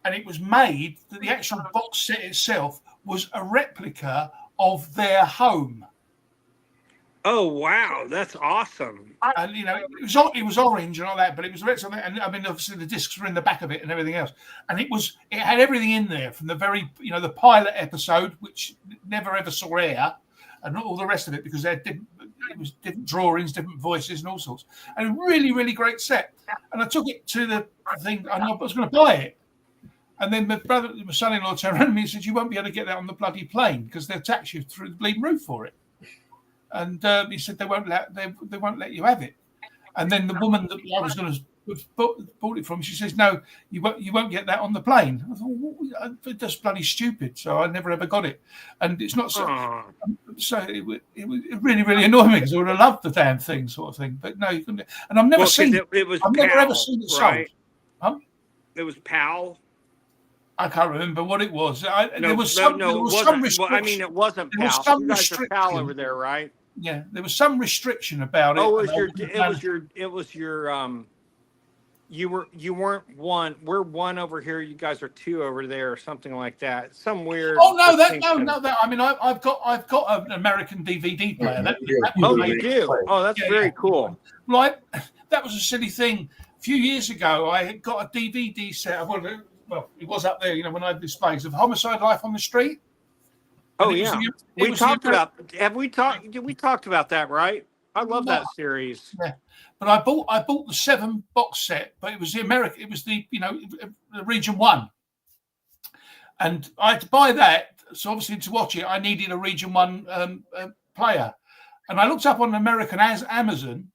and it was made that the actual box set itself was a replica of their home. Oh wow, that's awesome! And it was orange and all that, but it was red. And I mean, obviously the discs were in the back of it and everything else. And it had everything in there from the very the pilot episode, which never ever saw air, and all the rest of it because it was different drawings, different voices, and all sorts. And a really great set. And I took it to the thing. I was going to buy it. And then my son-in-law turned around to me and said, "You won't be able to get that on the bloody plane because they'll tax you through the bleeding roof for it." And he said they won't let you have it. And then the woman that I was going to bought it from, she says, "No, you won't get that on the plane." I thought, well, that's bloody stupid. So I never ever got it. And it's not so. So it really annoyed me because I would have loved the damn thing, sort of thing. But no, you couldn't. And I've never seen it. I've never ever seen it sold. Huh? It was PAL. I can't remember what it was. There was some restriction. Well, I mean, it wasn't PAL. You guys are PAL over there, right? Yeah, there was some restriction about it. Oh, it was your you weren't one. We're one over here. You guys are two over there, or something like that. Some weird. Oh no, that. I mean, I've got an American DVD player. You do. Oh, that's very cool. Like that was a silly thing. A few years ago, I got a DVD set. Well, it was up there, when I displays of Homicide: Life on the Street. Oh yeah, we talked about. Have we talked? We talked about that, right? I love that series. Yeah, but I bought the 7 box set, but it was the American. It was the the Region 1, and I had to buy that. So obviously to watch it, I needed a Region 1 player, and I looked up on American Amazon,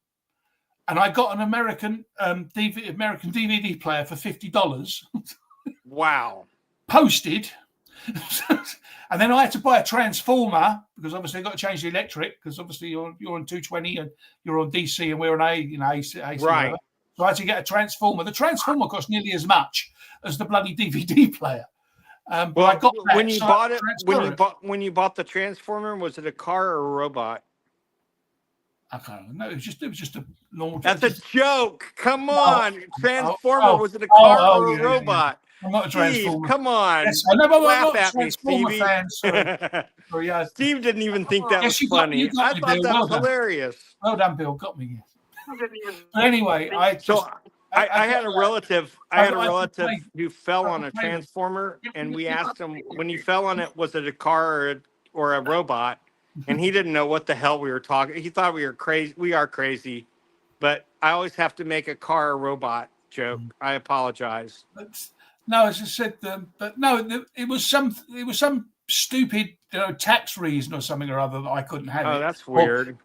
and I got an American DVD player for $50. Wow! Posted. And then I had to buy a transformer because obviously I got to change the electric because obviously you're on 220 and you're on DC and we're on AC. Right. So I had to get a transformer. The transformer cost nearly as much as the bloody DVD player. But I got that. When you bought it, when you bought the transformer, was it a car or a robot? I can't remember. No, it was just a normal. That's a joke. Come on, transformer. Was it a car or a robot? Yeah. I'm not a transformer. Steve, come on. Yes, I know, but laugh I'm at me, Stevie. Fan, sorry, yeah. Steve didn't even think that was funny. I thought that was hilarious. Well done, Bill. Got me. But anyway, I had a relative. I had a relative who fell on a transformer, and we asked him when he fell on it, was it a car or a robot? And he didn't know what the hell we were talking. He thought we were crazy. We are crazy, but I always have to make a car or robot joke. I apologize. No, as I said, but no, it was some stupid tax reason or something or other that I couldn't have it. Oh, that's weird.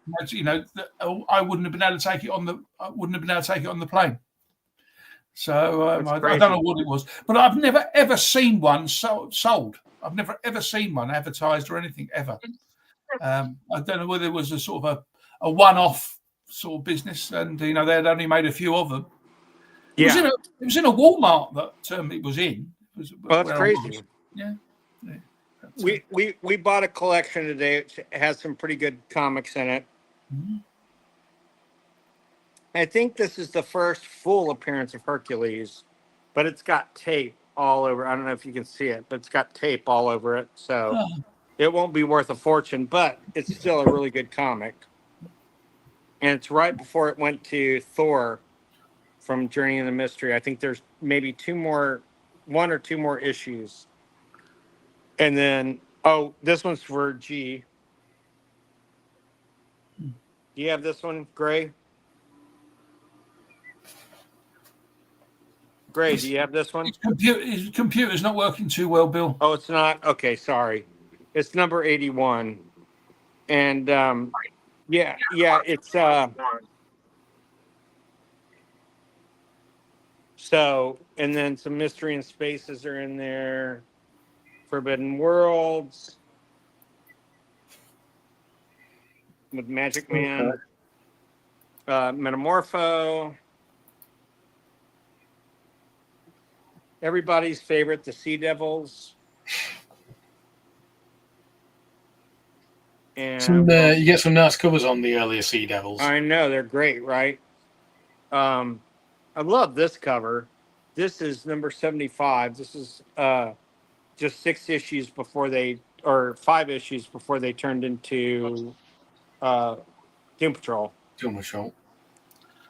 Or, I wouldn't have been able to take it on the plane. So I don't know what it was, but I've never ever seen one sold. I've never ever seen one advertised or anything ever. I don't know whether it was a sort of a one-off sort of business, and they had only made a few of them. It was in a Walmart that it was in. That's crazy. Yeah. We bought a collection today. It has some pretty good comics in it. Mm-hmm. I think this is the first full appearance of Hercules, but it's got tape all over. I don't know if you can see it, but it's got tape all over it. So it won't be worth a fortune, but it's still a really good comic. And it's right before it went to Thor from Journey in the Mystery. I think there's maybe one or two more issues. And then, this one's for G. Do you have this one, Gray? Gray, do you have this one? His computer's not working too well, Bill. Oh, it's not? Okay, sorry. It's number 81. And, it's... So, and then some Mystery in Spaces are in there. Forbidden Worlds. With Magic Man. Metamorpho. Everybody's favorite, the Sea Devils. And you get some nice covers on the earlier Sea Devils. I know, they're great, right? I love this cover. This is number 75. This is just 5 issues before they turned into Doom Patrol. Doom Patrol.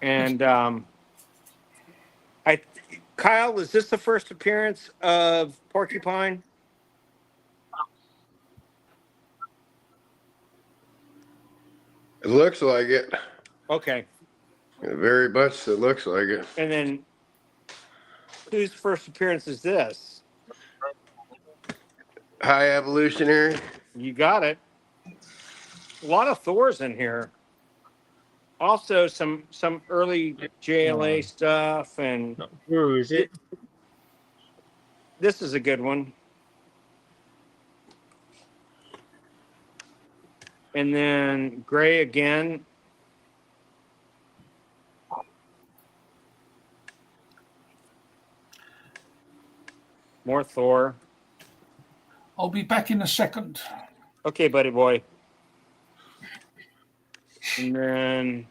And Kyle, is this the first appearance of Porcupine? It looks like it. Okay. Very much it looks like it. And then whose first appearance is this? High Evolutionary. You got it. A lot of Thors in here. Also some early JLA stuff and who is it? This is a good one. And then Gray again. More Thor. I'll be back in a second. Okay, buddy boy. And then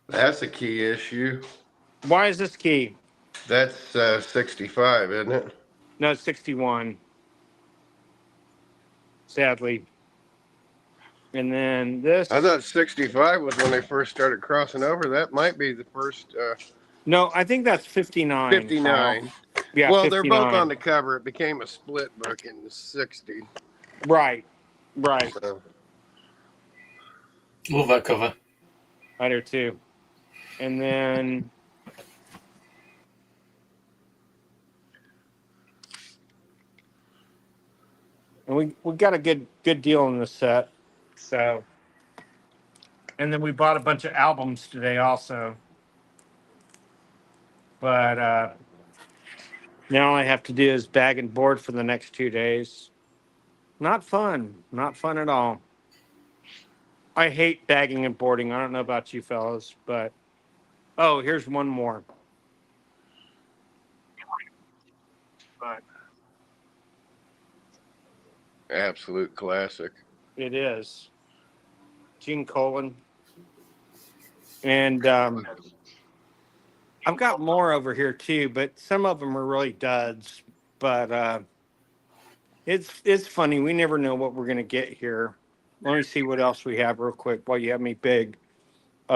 that's a key issue. why is this key? That's 65, isn't it? No, it's 61. Sadly. And then this. I thought 65 was when they first started crossing over. That might be the first. No, I think that's 59. 59. Yeah. Well, 59. they're both on the cover. It became a split book in the 60. Right. So. Love that cover. I do too. And then. And we got a good deal on the set. So. And then we bought a bunch of albums today also. But now all I have to do is bag and board for the next 2 days. Not fun. Not fun at all. I hate bagging and boarding. I don't know about you fellas, but here's one more. But Absolute classic. it is. Gene Colan. And I've got more over here too, but some of them are really duds. But it's funny. We never know what we're gonna get here. Let me see what else we have real quick while you have me big. We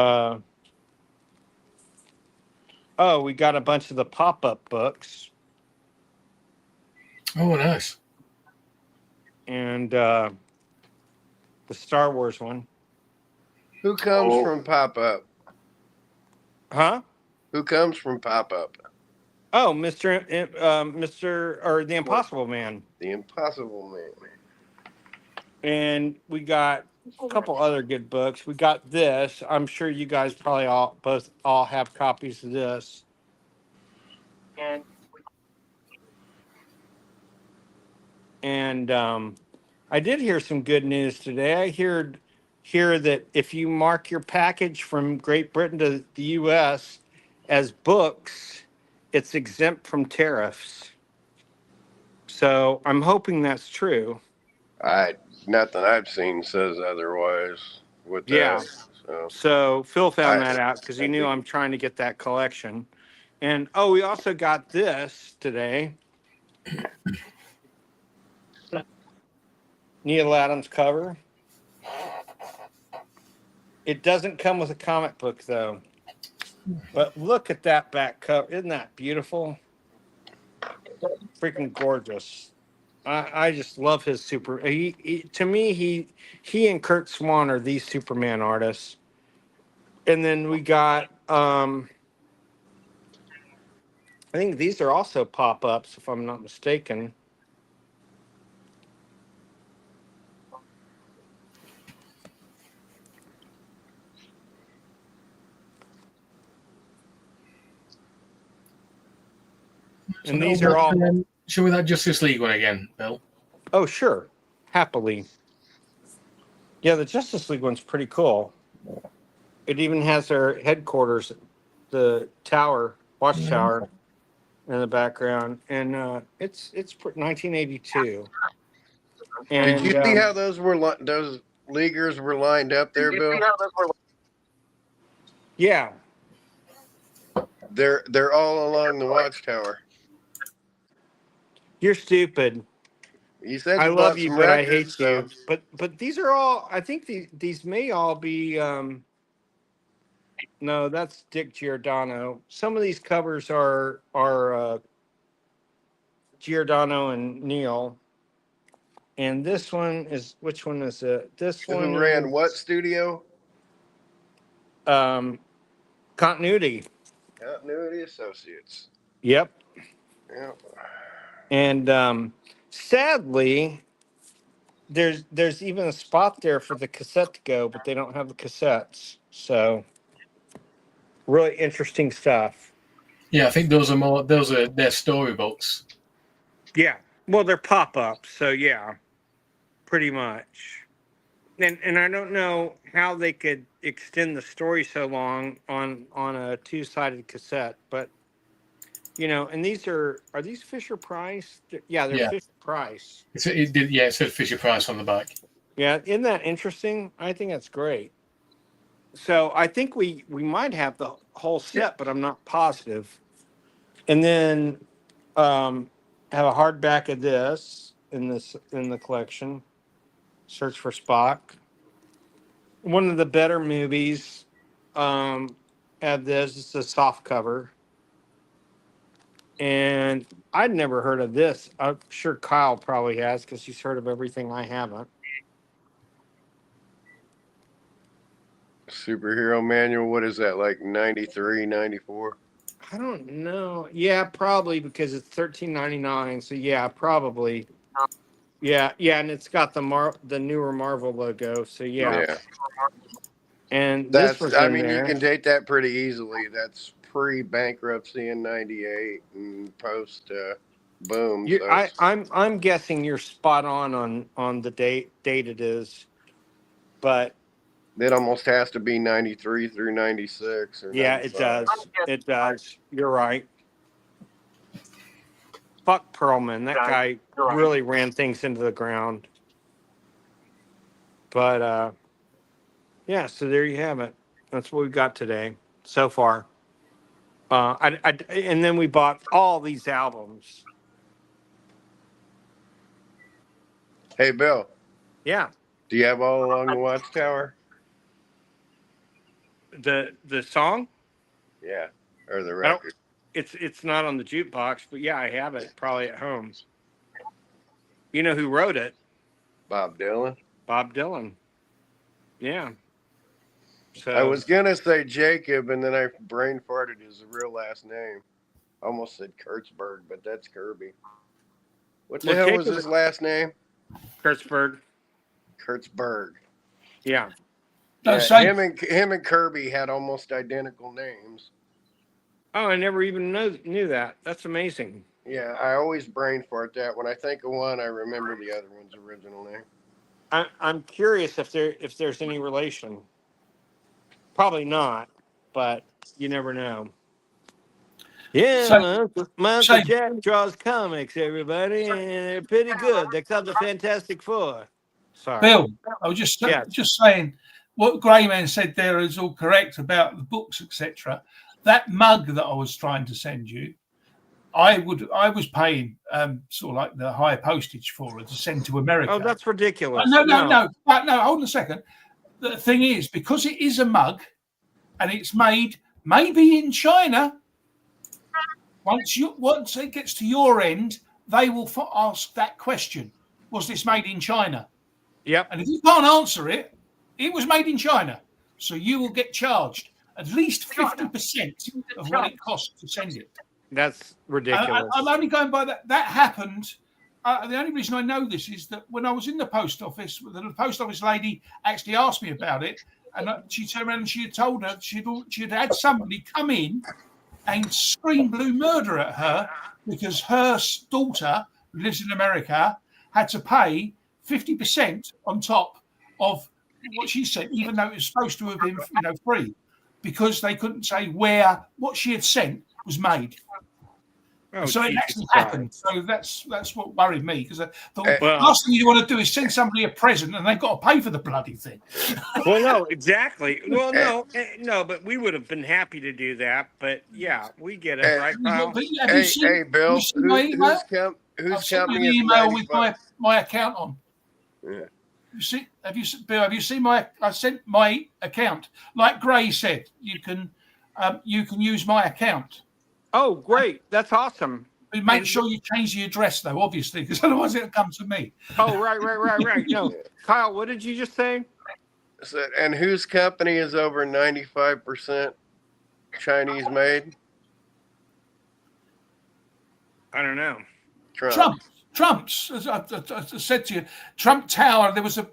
got a bunch of the pop-up books. Oh, nice. And the Star Wars one. Who comes from pop-up? Huh? Who comes from pop-up? Oh, Mr. or the Impossible Man. The Impossible Man. And we got a couple other good books. We got this. I'm sure you guys probably all have copies of this. And I did hear some good news today. I hear that if you mark your package from Great Britain to the U.S. as books, it's exempt from tariffs. So I'm hoping that's true. Nothing I've seen says otherwise with that. So Phil found that out because he knew I'm trying to get that collection. And we also got this today. Neil Adams cover. It doesn't come with a comic book though. But look at that back cover. Isn't that beautiful? Freaking gorgeous. I just love his to me, he and Kurt Swan are these Superman artists. And then we got I think these are also pop-ups, if I'm not mistaken. And these are all. Show me that Justice League one again, Bill. Oh, sure. Happily. Yeah, the Justice League one's pretty cool. It even has their headquarters, the tower, watchtower, in the background. And it's 1982. And did you see how those leaguers were lined up there, Bill? Yeah. They're all along the watchtower. You're stupid. You said I love you, but I hate you. But these are all. I think these may all be. No, that's Dick Giordano. Some of these covers are Giordano and Neil. And this one is, which one is it? This one. Who ran what studio? Continuity. Continuity Associates. Yep. Yep. And sadly, there's even a spot there for the cassette to go, but they don't have the cassettes. So really interesting stuff. Yeah, I think those are their storybooks. Yeah. Well, they're pop-ups, so yeah. Pretty much. And I don't know how they could extend the story so long on a two-sided cassette, but and these are these Fisher-Price? Yeah, they're Fisher-Price. It said Fisher-Price on the back. Yeah, isn't that interesting? I think that's great. So I think we might have the whole set, but I'm not positive. And then have a hardback of this in the collection. Search for Spock. One of the better movies had this. It's a soft cover. And I'd never heard of this. I'm sure Kyle probably has because he's heard of everything I haven't. Superhero Manual, what is that, like 93, 94? I don't know. Yeah, probably because it's $13.99. So yeah, probably. Yeah, and it's got the newer Marvel logo. So yeah. And that's, this was you can date that pretty easily. That's pre-bankruptcy in '98 and post boom. I'm guessing you're spot on the date it is, but it almost has to be 93 through 96. Or yeah, 95. It does. You're right. Fuck Perlman. That guy really ran things into the ground. But yeah, so there you have it. That's what we got today so far. And then we bought all these albums. Hey, Bill. Yeah. Do you have All Along the Watchtower? The song? Yeah, or the record. It's not on the jukebox, but yeah, I have it probably at home. You know who wrote it? Bob Dylan. Bob Dylan. Yeah. So I was gonna say Jacob, and then I brain farted his real last name. I almost said Kurtzberg, but that's Kirby. What the hell was his last name? Kurtzberg. Kurtzberg. Yeah. Him and Kirby had almost identical names. Oh, I never even knew that. That's amazing. Yeah, I always brain fart that. When I think of one, I remember the other one's original name. I'm curious if there's any relation. Probably not, but you never know. Yeah, my Uncle Jack draws comics, everybody, and they're pretty good. They're called the Fantastic Four. Sorry, Bill. I was just saying what Greyman said there is all correct about the books, etc. That mug that I was trying to send you, I was paying sort of like the higher postage for it to send to America. Oh, that's ridiculous. No. Hold on a second. The thing is, because it is a mug, and it's made maybe in China. Once it gets to your end, they will ask that question: was this made in China? Yep. And if you can't answer it, it was made in China, so you will get charged at least 50% of what it costs to send it. That's ridiculous. I'm only going by that. That happened. The only reason I know this is that when I was in the post office, the post office lady actually asked me about it, and she turned around and she had told her she'd had somebody come in and scream blue murder at her because her daughter, who lives in America, had to pay 50% on top of what she said, even though it was supposed to have been free, because they couldn't say where what she had sent was made. Oh, so it actually happened. So that's what worried me, because the last thing you want to do is send somebody a present and they've got to pay for the bloody thing. Well, no, exactly. Well, no, but we would have been happy to do that. But yeah, we get it, right, Kyle? Hey, Bill, who's company is email with my account on? Yeah. Have you seen my? I sent my account. Like Gray said, you can use my account. Oh, great! That's awesome. Make sure you change the address, though, obviously, because otherwise it'll come to me. Oh, right. No, Kyle, what did you just say? And whose company is over 95% Chinese made? I don't know. Trump's. As I said to you, Trump Tower. There was a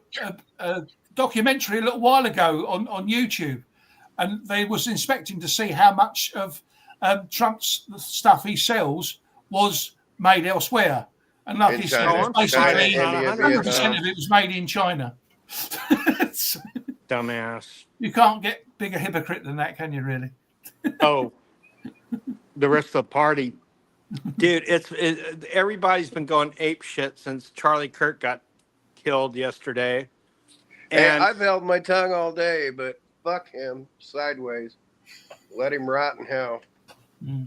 documentary a little while ago on YouTube, and they was inspecting to see how much of Trump's stuff he sells was made elsewhere, and like he said, basically 100% of it was made in China. Dumbass! You can't get bigger hypocrite than that, can you? Really? Oh, the rest of the party, dude. Everybody's been going ape shit since Charlie Kirk got killed yesterday. And I've held my tongue all day, but fuck him sideways. Let him rot in hell.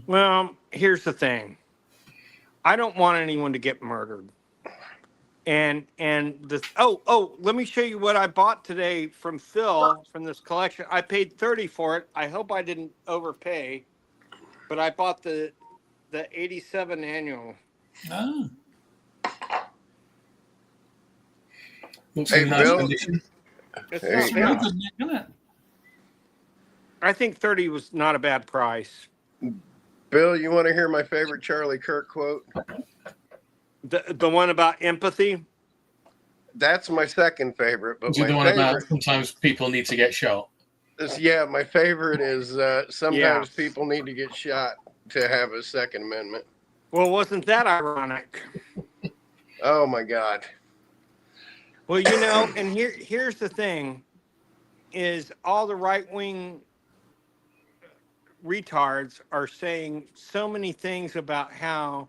Well, here's the thing. I don't want anyone to get murdered. And this let me show you what I bought today from Phil from this collection. I paid $30 for it. I hope I didn't overpay, but I bought the 87 annual. Oh. Hey, Bill. It's not bad. Isn't it? I think 30 was not a bad price. Bill, you want to hear my favorite Charlie Kirk quote? The one about empathy? That's my second favorite. But the one about sometimes people need to get shot. Yeah, my favorite is sometimes people need to get shot to have a Second Amendment. Well, wasn't that ironic? Oh, my God. Well, and here's the thing, is all the right-wing retards are saying so many things about how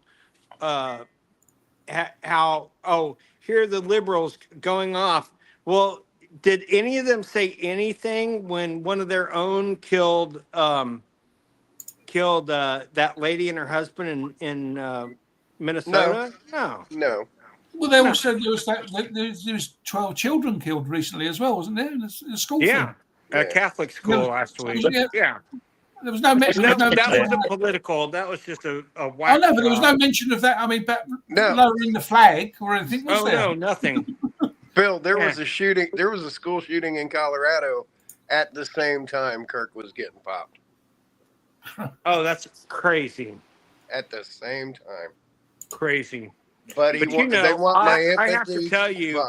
here are the liberals going off. Well, did any of them say anything when one of their own killed that lady and her husband in Minnesota? No. Well, they all said there was 12 children killed recently as well, wasn't there? In a school thing. A Catholic school last week. Yeah. There was no mention. That wasn't political. That was just a whack. Oh no, but there was no mention of that. I mean, lowering the flag or anything. Was there? No, nothing. Bill, there was a shooting. There was a school shooting in Colorado at the same time Kirk was getting popped. Oh, that's crazy. At the same time. Crazy. But they want my empathy. I have to tell you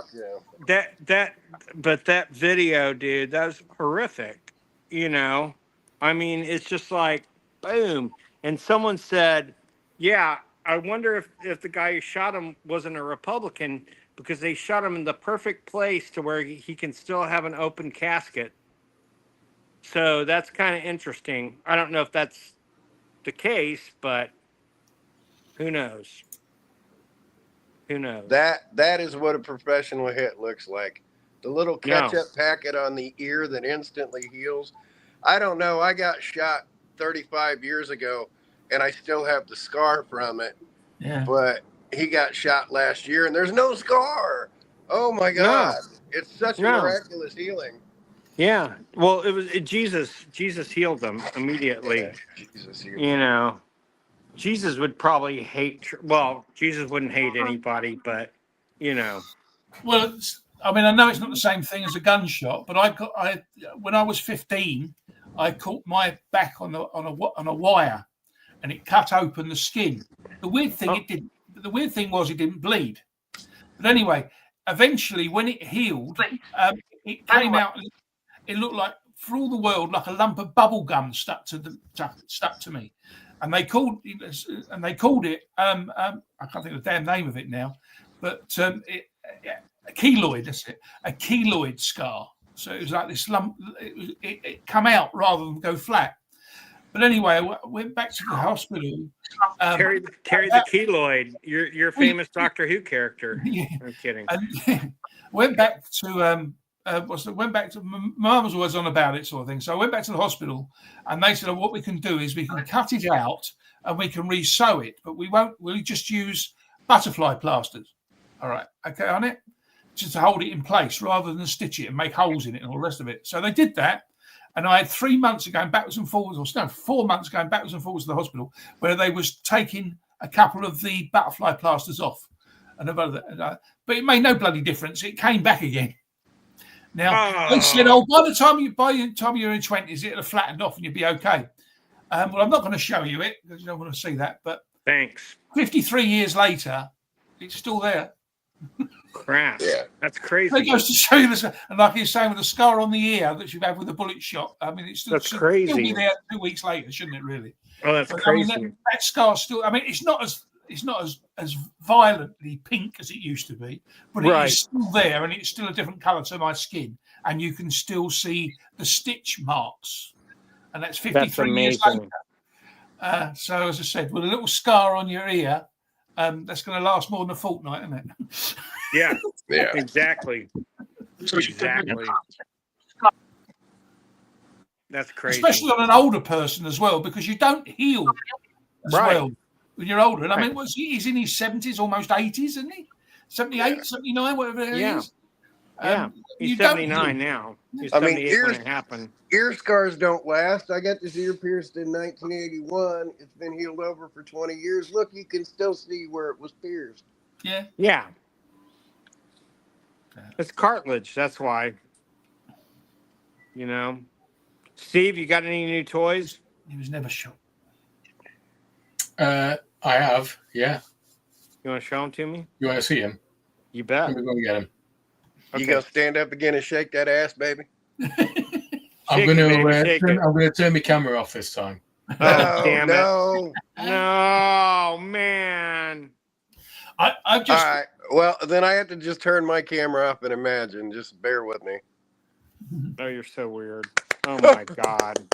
that video, dude, that was horrific. I mean, it's just like, boom. And someone said, yeah, I wonder if the guy who shot him wasn't a Republican, because they shot him in the perfect place to where he can still have an open casket. So that's kind of interesting. I don't know if that's the case, but who knows? Who knows? That is what a professional hit looks like. The little ketchup packet on the ear that instantly heals. I don't know. I got shot 35 years ago, and I still have the scar from it. Yeah. But he got shot last year, and there's no scar. Oh my God! It's such a miraculous healing. Yeah. Well, it was Jesus. Jesus healed them immediately. Yeah, Jesus healed you know, Jesus would probably hate. Well, Jesus wouldn't hate anybody, but you know. Well, I mean, I know it's not the same thing as a gunshot, but when I was 15, I caught my back on a wire, and it cut open the skin. The weird thing it didn't. The weird thing was it didn't bleed. But anyway, eventually when it healed, it came out. It looked like, for all the world, like a lump of bubble gum stuck to me, and they called it. I can't think of the damn name of it now, but a keloid. That's it. A keloid scar. So it was like this lump. It come out rather than go flat. But anyway, I went back to the hospital. Terry the keloid, your famous Doctor Who character. Yeah. I'm kidding. And went back to my mum was always on about it, sort of thing. So I went back to the hospital, and they said, what we can do is we can cut it out and we can re-sew it, but we'll just use butterfly plasters. All right, okay, on it, just to hold it in place rather than stitch it and make holes in it and all the rest of it. So they did that. And I had 3 months of going backwards and forwards, or no, 4 months going backwards and forwards to the hospital, where they was taking a couple of the butterfly plasters off. But it made no bloody difference. It came back again. Now, they said, by the time you're in 20s, it'll have flattened off and you'll be okay. Well, I'm not going to show you it because you don't want to see that. But thanks. 53 years later, it's still there. Crap. Yeah. That's crazy. It goes to show you this, and like you're saying, with the scar on the ear that you've had with the bullet shot. I mean, it's that's crazy. Still be there 2 weeks later, shouldn't it? Really? Oh, that's crazy. I mean, that scar still. I mean, it's not as violently pink as it used to be, but it is still there, and it's still a different colour to my skin, and you can still see the stitch marks, and that's 53 years later. So, as I said, with a little scar on your ear. That's going to last more than a fortnight, isn't it? Yeah, exactly. Exactly. That's crazy. Especially on an older person as well, because you don't heal as well when you're older. And I mean, he's in his 70s, almost 80s, isn't he? 78, 79, whatever it is. Yeah, he's 79 now. He's 78 when it happened. Ear scars don't last. I got this ear pierced in 1981. It's been healed over for 20 years. Look, you can still see where it was pierced. Yeah. Yeah. It's cartilage. That's why. You know. Steve, you got any new toys? He was never shot. I have, yeah. You want to show them to me? You want to see him? You bet. We're going to get him. Okay. You gonna stand up again and shake that ass, baby? I'm going to turn my camera off this time. Oh, damn it. No, man. I just. All right. Well, then I have to just turn my camera off and imagine. Just bear with me. Oh, you're so weird. Oh, my God.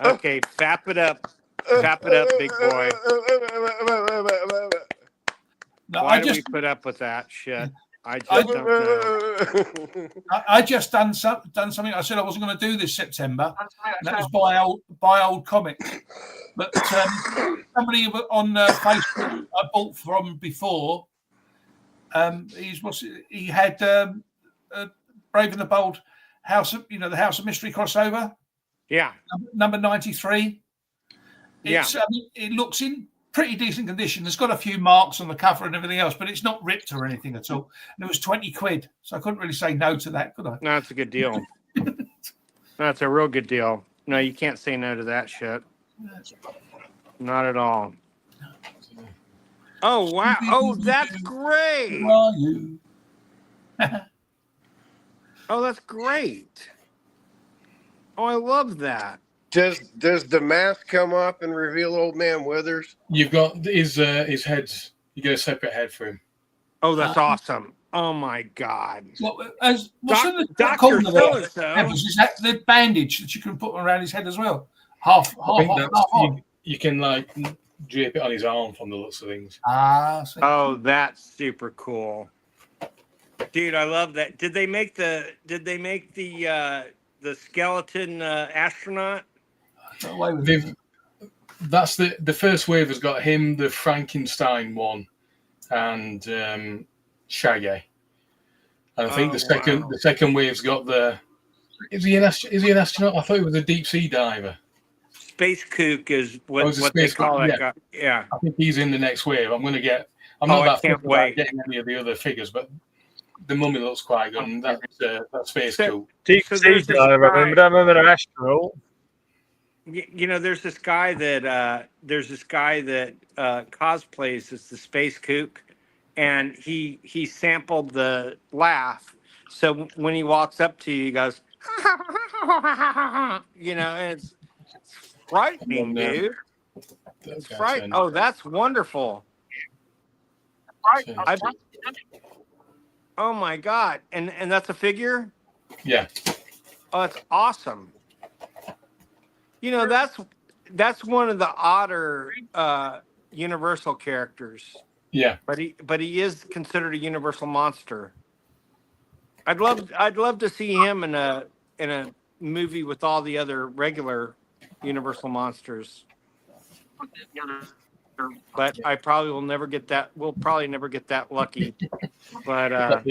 Okay, fap it up. Fap it up, big boy. No, Why do we put up with that shit? I just don't know. I just done something. I said I wasn't going to do this September. And that was buy old comics. But somebody on Facebook I bought from before. He had Brave and the Bold the House of Mystery crossover. Yeah, number 93. It looks in pretty decent condition. It's got a few marks on the cover and everything else, but it's not ripped or anything at all. And it was 20 quid, so I couldn't really say no to that, could I? No, it's a good deal. That's a real good deal. No, you can't say no to that shit. Not at all. Oh, wow. Oh, that's great. Who are you? Oh, that's great. Oh, I love that. Does the mask come off and reveal Old Man Withers? You've got his head. You get a separate head for him. Oh, that's awesome. Oh my God. What's Dr. So-and-so. Is that the bandage that you can put around his head as well? Half. You can like drape it on his arm from the looks of things. Oh, that's super cool. Dude, I love that. Did they make the skeleton astronaut? That's the first wave has got him, the Frankenstein one, and Shaggy. And I think the second wave's got the. Is he an astronaut? I thought he was a deep sea diver. Space Kook is what they call it. Yeah. I think he's in the next wave. I'm not that far getting any of the other figures, but the mummy looks quite good, and that's Space Kook. Deep sea diver. I remember an astronaut. You know, there's this guy that cosplays as the Space Kook, and he sampled the laugh. So when he walks up to you, he goes, you know, and it's frightening, dude. It's frightening. Oh, that's wonderful. Oh my God! And that's a figure? Yeah. Oh, that's awesome. You know, that's one of the odder Universal characters. Yeah. But he is considered a Universal monster. I'd love to see him in a movie with all the other regular Universal monsters. But I probably will never get that. We'll probably never get that lucky. But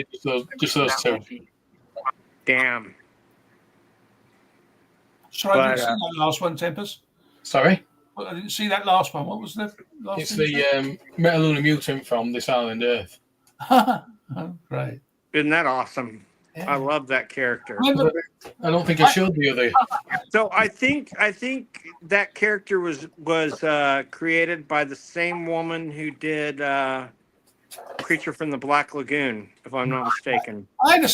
just those two. Damn. Sorry, I didn't see that last one, Tempus. Sorry? Well, I didn't see that last one. What was the last It's the Metaluna mutant from This Island Earth. Oh, great. Isn't that awesome? Yeah. I love that character. I don't think I showed the other. So I think that character was created by the same woman who did Creature from the Black Lagoon, if I'm not mistaken. I had a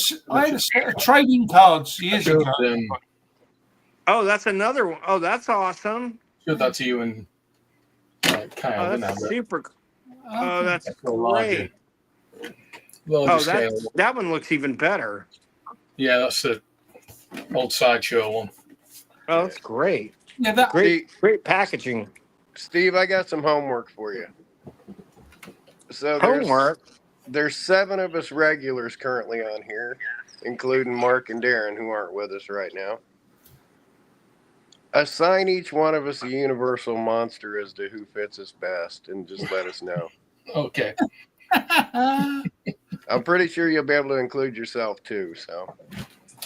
set of trading cards years ago. Oh, that's another one. Oh, that's awesome. Showed that to you and Kyle. Oh, that's super. Oh, that's great. That one looks even better. Yeah, that's the old Sideshow one. Oh, that's great. Yeah, great packaging. Steve, I got some homework for you. So there's 7 of us regulars currently on here, including Mark and Darren, who aren't with us right now. Assign each one of us a Universal monster as to who fits us best, and just let us know. Okay. I'm pretty sure you'll be able to include yourself too. So,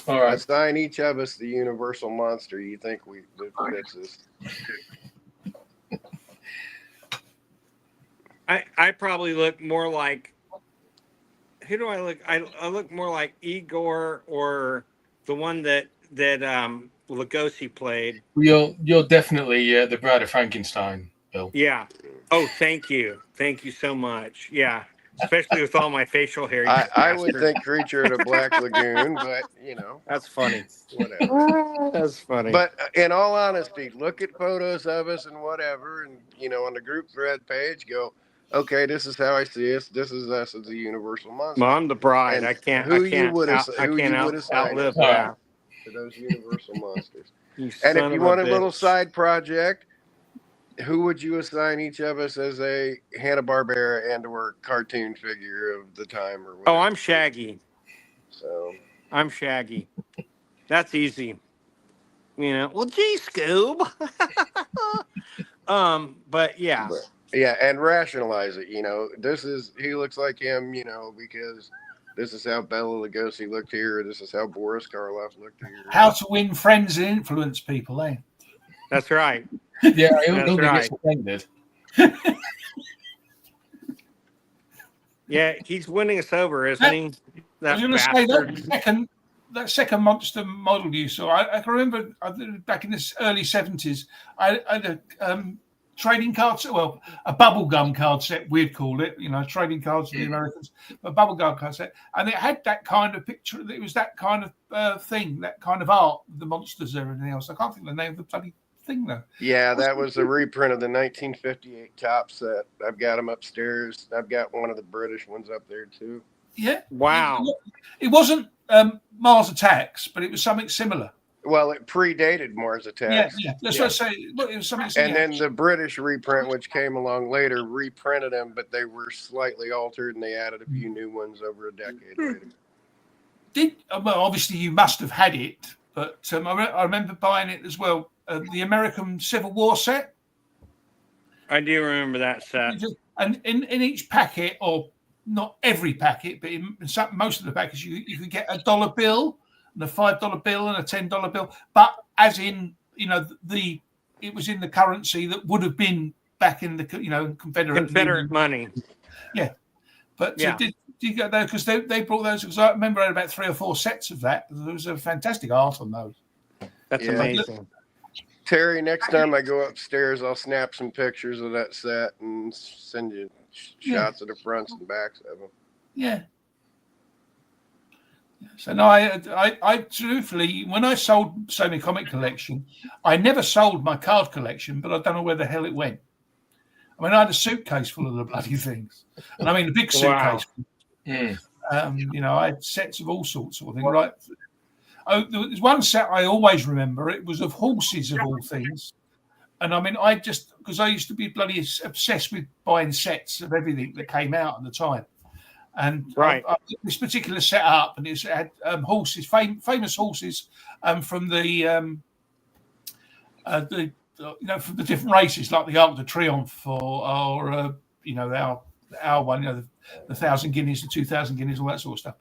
all right. Assign each of us the Universal monster you think fits us. I probably look more like. Who do I look? I look more like Igor or the one that Lugosi played. You're definitely the Bride of Frankenstein, Bill. Yeah. Oh, thank you so much. Yeah. Especially with all my facial hair. I would think Creature of the Black Lagoon, but you know. That's funny. Whatever. That's funny. But in all honesty, look at photos of us and whatever, and on the group thread page, go, okay, this is how I see us. This is us as a Universal monster. Well, I'm the bride. And I can't outlive that. To those Universal monsters. And if you want a little side project, who would you assign each of us as a Hanna-Barbera and/or cartoon figure of the time or whatever? Oh, I'm Shaggy. So I'm Shaggy. That's easy. Well, gee, Scoob. But yeah. Yeah, and rationalize it. He looks like him. Because this is how Bela Lugosi looked here. This is how Boris Karloff looked here. How to win friends and influence people, eh? That's right. Yeah, I don't think it's offended. Yeah, he's winning us over, isn't he? I was going to say that second monster model you saw. I can remember back in the early 70s, I had a trading card set, well, a bubblegum card set, we'd call it, trading cards for the Americans, a bubblegum card set. And it had that kind of picture, it was that kind of thing, that kind of art, the monsters and everything else. I can't think of the name of the bloody thing though. Yeah, that was a reprint of the 1958 top set. I've got them upstairs. I've got one of the British ones up there too. Yeah. Wow. It wasn't Mars Attacks, but it was something similar. Well, it predated Mars Attacks. Yeah. That's what I say. It was something similar. And then the British reprint, which came along later, reprinted them, but they were slightly altered, and they added a few new ones over a decade later. Well, obviously you must have had it, but I remember buying it as well. The American Civil War set. I do remember that set. And in each packet, or not every packet, but in most of the packets, you could get a $1 bill, and a $5 bill, and a $10 bill. But as in, it was in the currency that would have been back in the Confederate money. Yeah, but did you get those? Because they brought those. Because I remember I had about 3 or 4 sets of that. There was a fantastic art on those. That's amazing. Terry, next time I go upstairs, I'll snap some pictures of that set and send you shots of the fronts and backs of them. Yeah. So no, I truthfully, when I sold Sony Comic Collection, I never sold my card collection, but I don't know where the hell it went. I mean, I had a suitcase full of the bloody things, and I mean a big suitcase. Wow. I had sets of all sorts of things. Right. Oh, there was one set I always remember. It was of horses of all things, and I mean, because I used to be bloody obsessed with buying sets of everything that came out at the time. And I this particular setup, and it had horses, famous horses, from the from the different races, like the Arc de Triomphe, or our one, the 1,000 guineas, the 2,000 guineas, all that sort of stuff.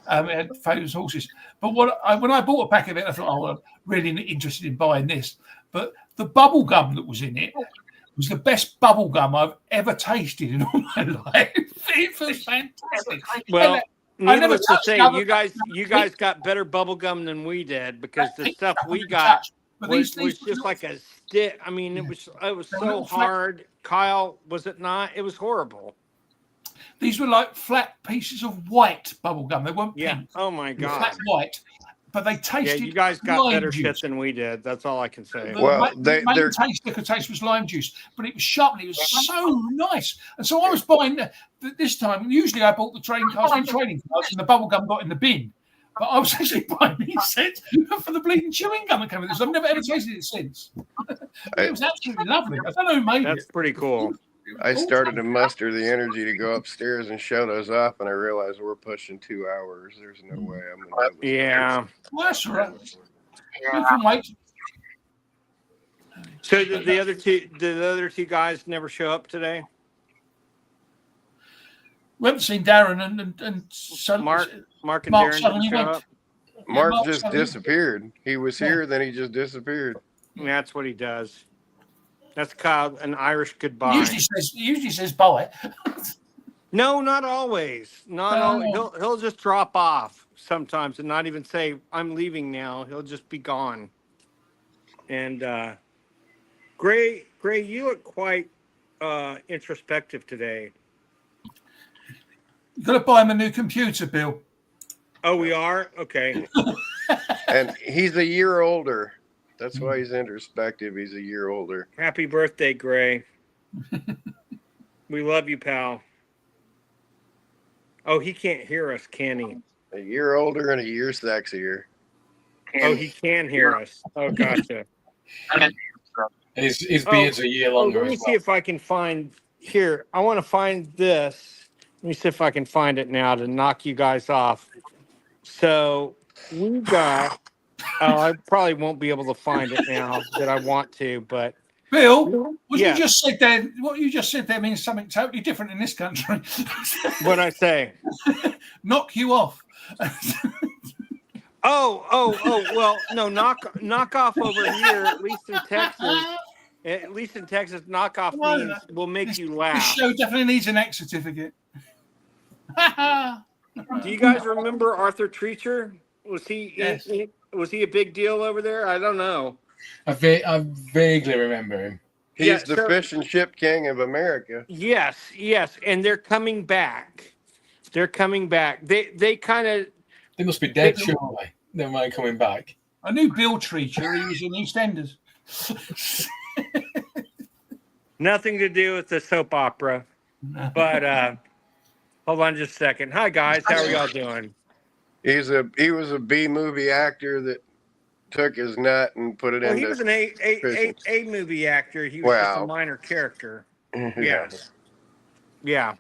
It had famous horses. But when I bought a pack of it, I thought, I'm really interested in buying this. But the bubble gum that was in it was the best bubble gum I've ever tasted in all my life. It was fantastic. Well, needless to say, you guys got better bubble gum than we did, because the stuff we got was just like a stick. I mean, it was so hard. Kyle, was it not? It was horrible. These were like flat pieces of white bubble gum. They weren't pink. Oh my god. Flat white. But they tasted. Yeah, you guys got better juice. shit than we did. That's all I can say. Well, the main taste I could taste was lime juice, but it was sharp and it was so nice. And so I was buying this time. Usually I bought the trading cards and the bubble gum got in the bin. But I was actually buying these sets for the bleeding chewing gum that came with this. I've never ever tasted it since. It was absolutely lovely. I don't know who made it. That's pretty cool. I started to muster the energy to go upstairs and show those off, and I realized we're pushing 2 hours. There's no way I'm going to. Yeah. Well, that's all right. We can wait. So did the other two guys never show up today? We haven't seen Darren and Mark and Darren didn't show up. Mark just disappeared. He was here, then he just disappeared. That's what he does. That's Kyle, an Irish goodbye. He usually says bye. No, not always. Not always. He'll just drop off sometimes and not even say, I'm leaving now. He'll just be gone. And Gray, you look quite introspective today. You've got to buy him a new computer, Bill. Oh, we are? Okay. And he's a year older. That's why he's introspective. He's a year older. Happy birthday, Gray. We love you, pal. Oh, he can't hear us, can he? A year older and a year sexier. Oh, he can hear us. Oh, gotcha. His beard's a year longer. Let me see if I can find here. I want to find this. Let me see if I can find it now to knock you guys off. So we got. I probably won't be able to find it now that I want to, but Bill, what you just said there means something totally different in this country. What'd I say? Knock you off. Well, no, knock off over here, at least in Texas. At least in Texas, knock off means will make you laugh. This show definitely needs an X certificate. Do you guys remember Arthur Treacher? Was he? Yes. Was he a big deal over there? I don't know. I vaguely remember him. He's the fish and chip king of America. Yes, and they're coming back. They kind of. They must be dead, surely. Never mind coming back. I knew Bill Treacher. He was in EastEnders. Nothing to do with the soap opera. But hold on just a second. Hi guys, how are y'all doing? He was a B movie actor that took his nut and put it into. He was an A movie actor. He was just a minor character. Yes. Yeah.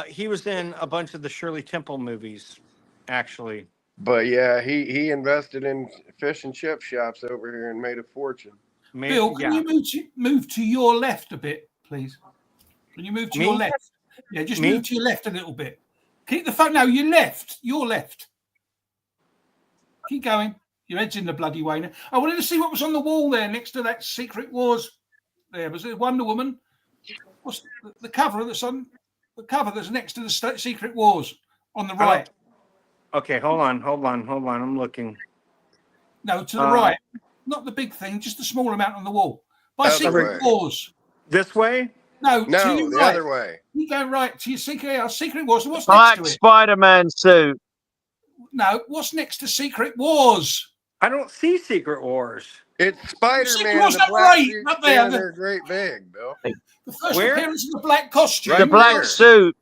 He was in a bunch of the Shirley Temple movies, actually. But yeah, he invested in fish and chip shops over here and made a fortune. Bill, can you move to your left a bit, please? Can you move to your left? Yeah, just move to your left a little bit. Keep the phone. No, your left. Keep going. Your head's in the bloody way now. I wanted to see what was on the wall there next to that Secret Wars. There was a Wonder Woman. What's the cover that's on the cover that's next to the Secret Wars on the right? Okay, hold on. I'm looking. No, to the right. Not the big thing, just a small amount on the wall. By Secret Wars. This way? No, to your the right. Other way. You go right to your Secret Wars. What's Black next to it? Spider-Man suit. No, what's next to Secret Wars? I don't see Secret Wars. It's Spider-Man. Wars up right, up there. They're great big, Bill. The first appearance of the black costume. The black suit.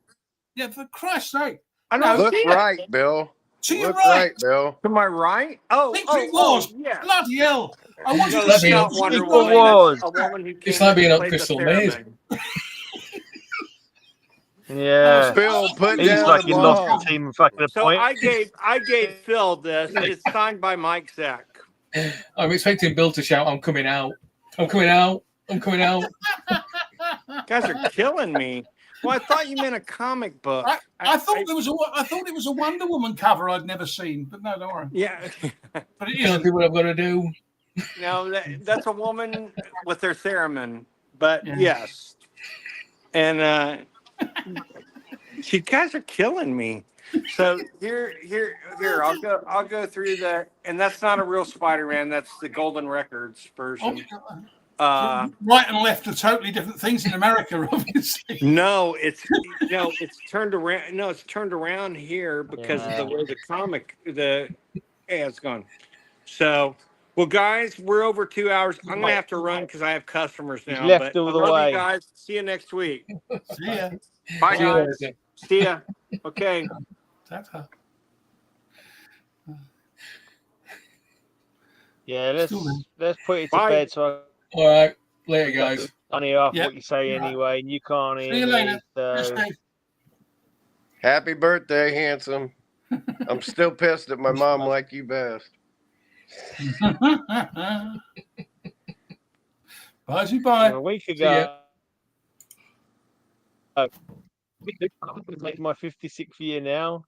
Yeah, for Christ's sake. I don't Look see right, it. Bill. To your Look right, Bill. To my right? Secret Wars. Yeah. Bloody hell. I want No, to that's see not it. Wonder Secret Woman. Wars. That's a woman who It's like being came up and played Crystal the Maze. theremin. Yeah. Phil, put He's down like the he lost ball. the team and fucking the So point. I gave Phil this. It's signed by Mike Zek. I'm expecting Bill to shout, "I'm coming out! I'm coming out! I'm coming out!" You guys are killing me. Well, I thought you meant a comic book. I thought it was a Wonder Woman cover I'd never seen, but no, don't worry. Yeah. But it You can't isn't. do what I've got to do. No, that's a woman with their theremin. But Yeah. yes. And you guys are killing me. So here, I'll go through that. And that's not a real Spider-Man. That's the Golden Records version. Right and left are totally different things in America, obviously. No, it's turned around. No, it's turned around here because of the way the comic. It's gone. So, well, guys, we're over 2 hours. I'm gonna have to run because I have customers now. Left But all I the love way. you guys. See you next week. See ya. Bye, See you guys. later. See ya. Okay. Ta-ta. Yeah, let's put it to Bye. bed so All right, later, guys. I hear half Yep. what you say anyway, and you can't hear See you me. later. So. Stay. Happy birthday, handsome. I'm still pissed at my mom like you best. Bye. A week ya. ago, it's my 56th year now.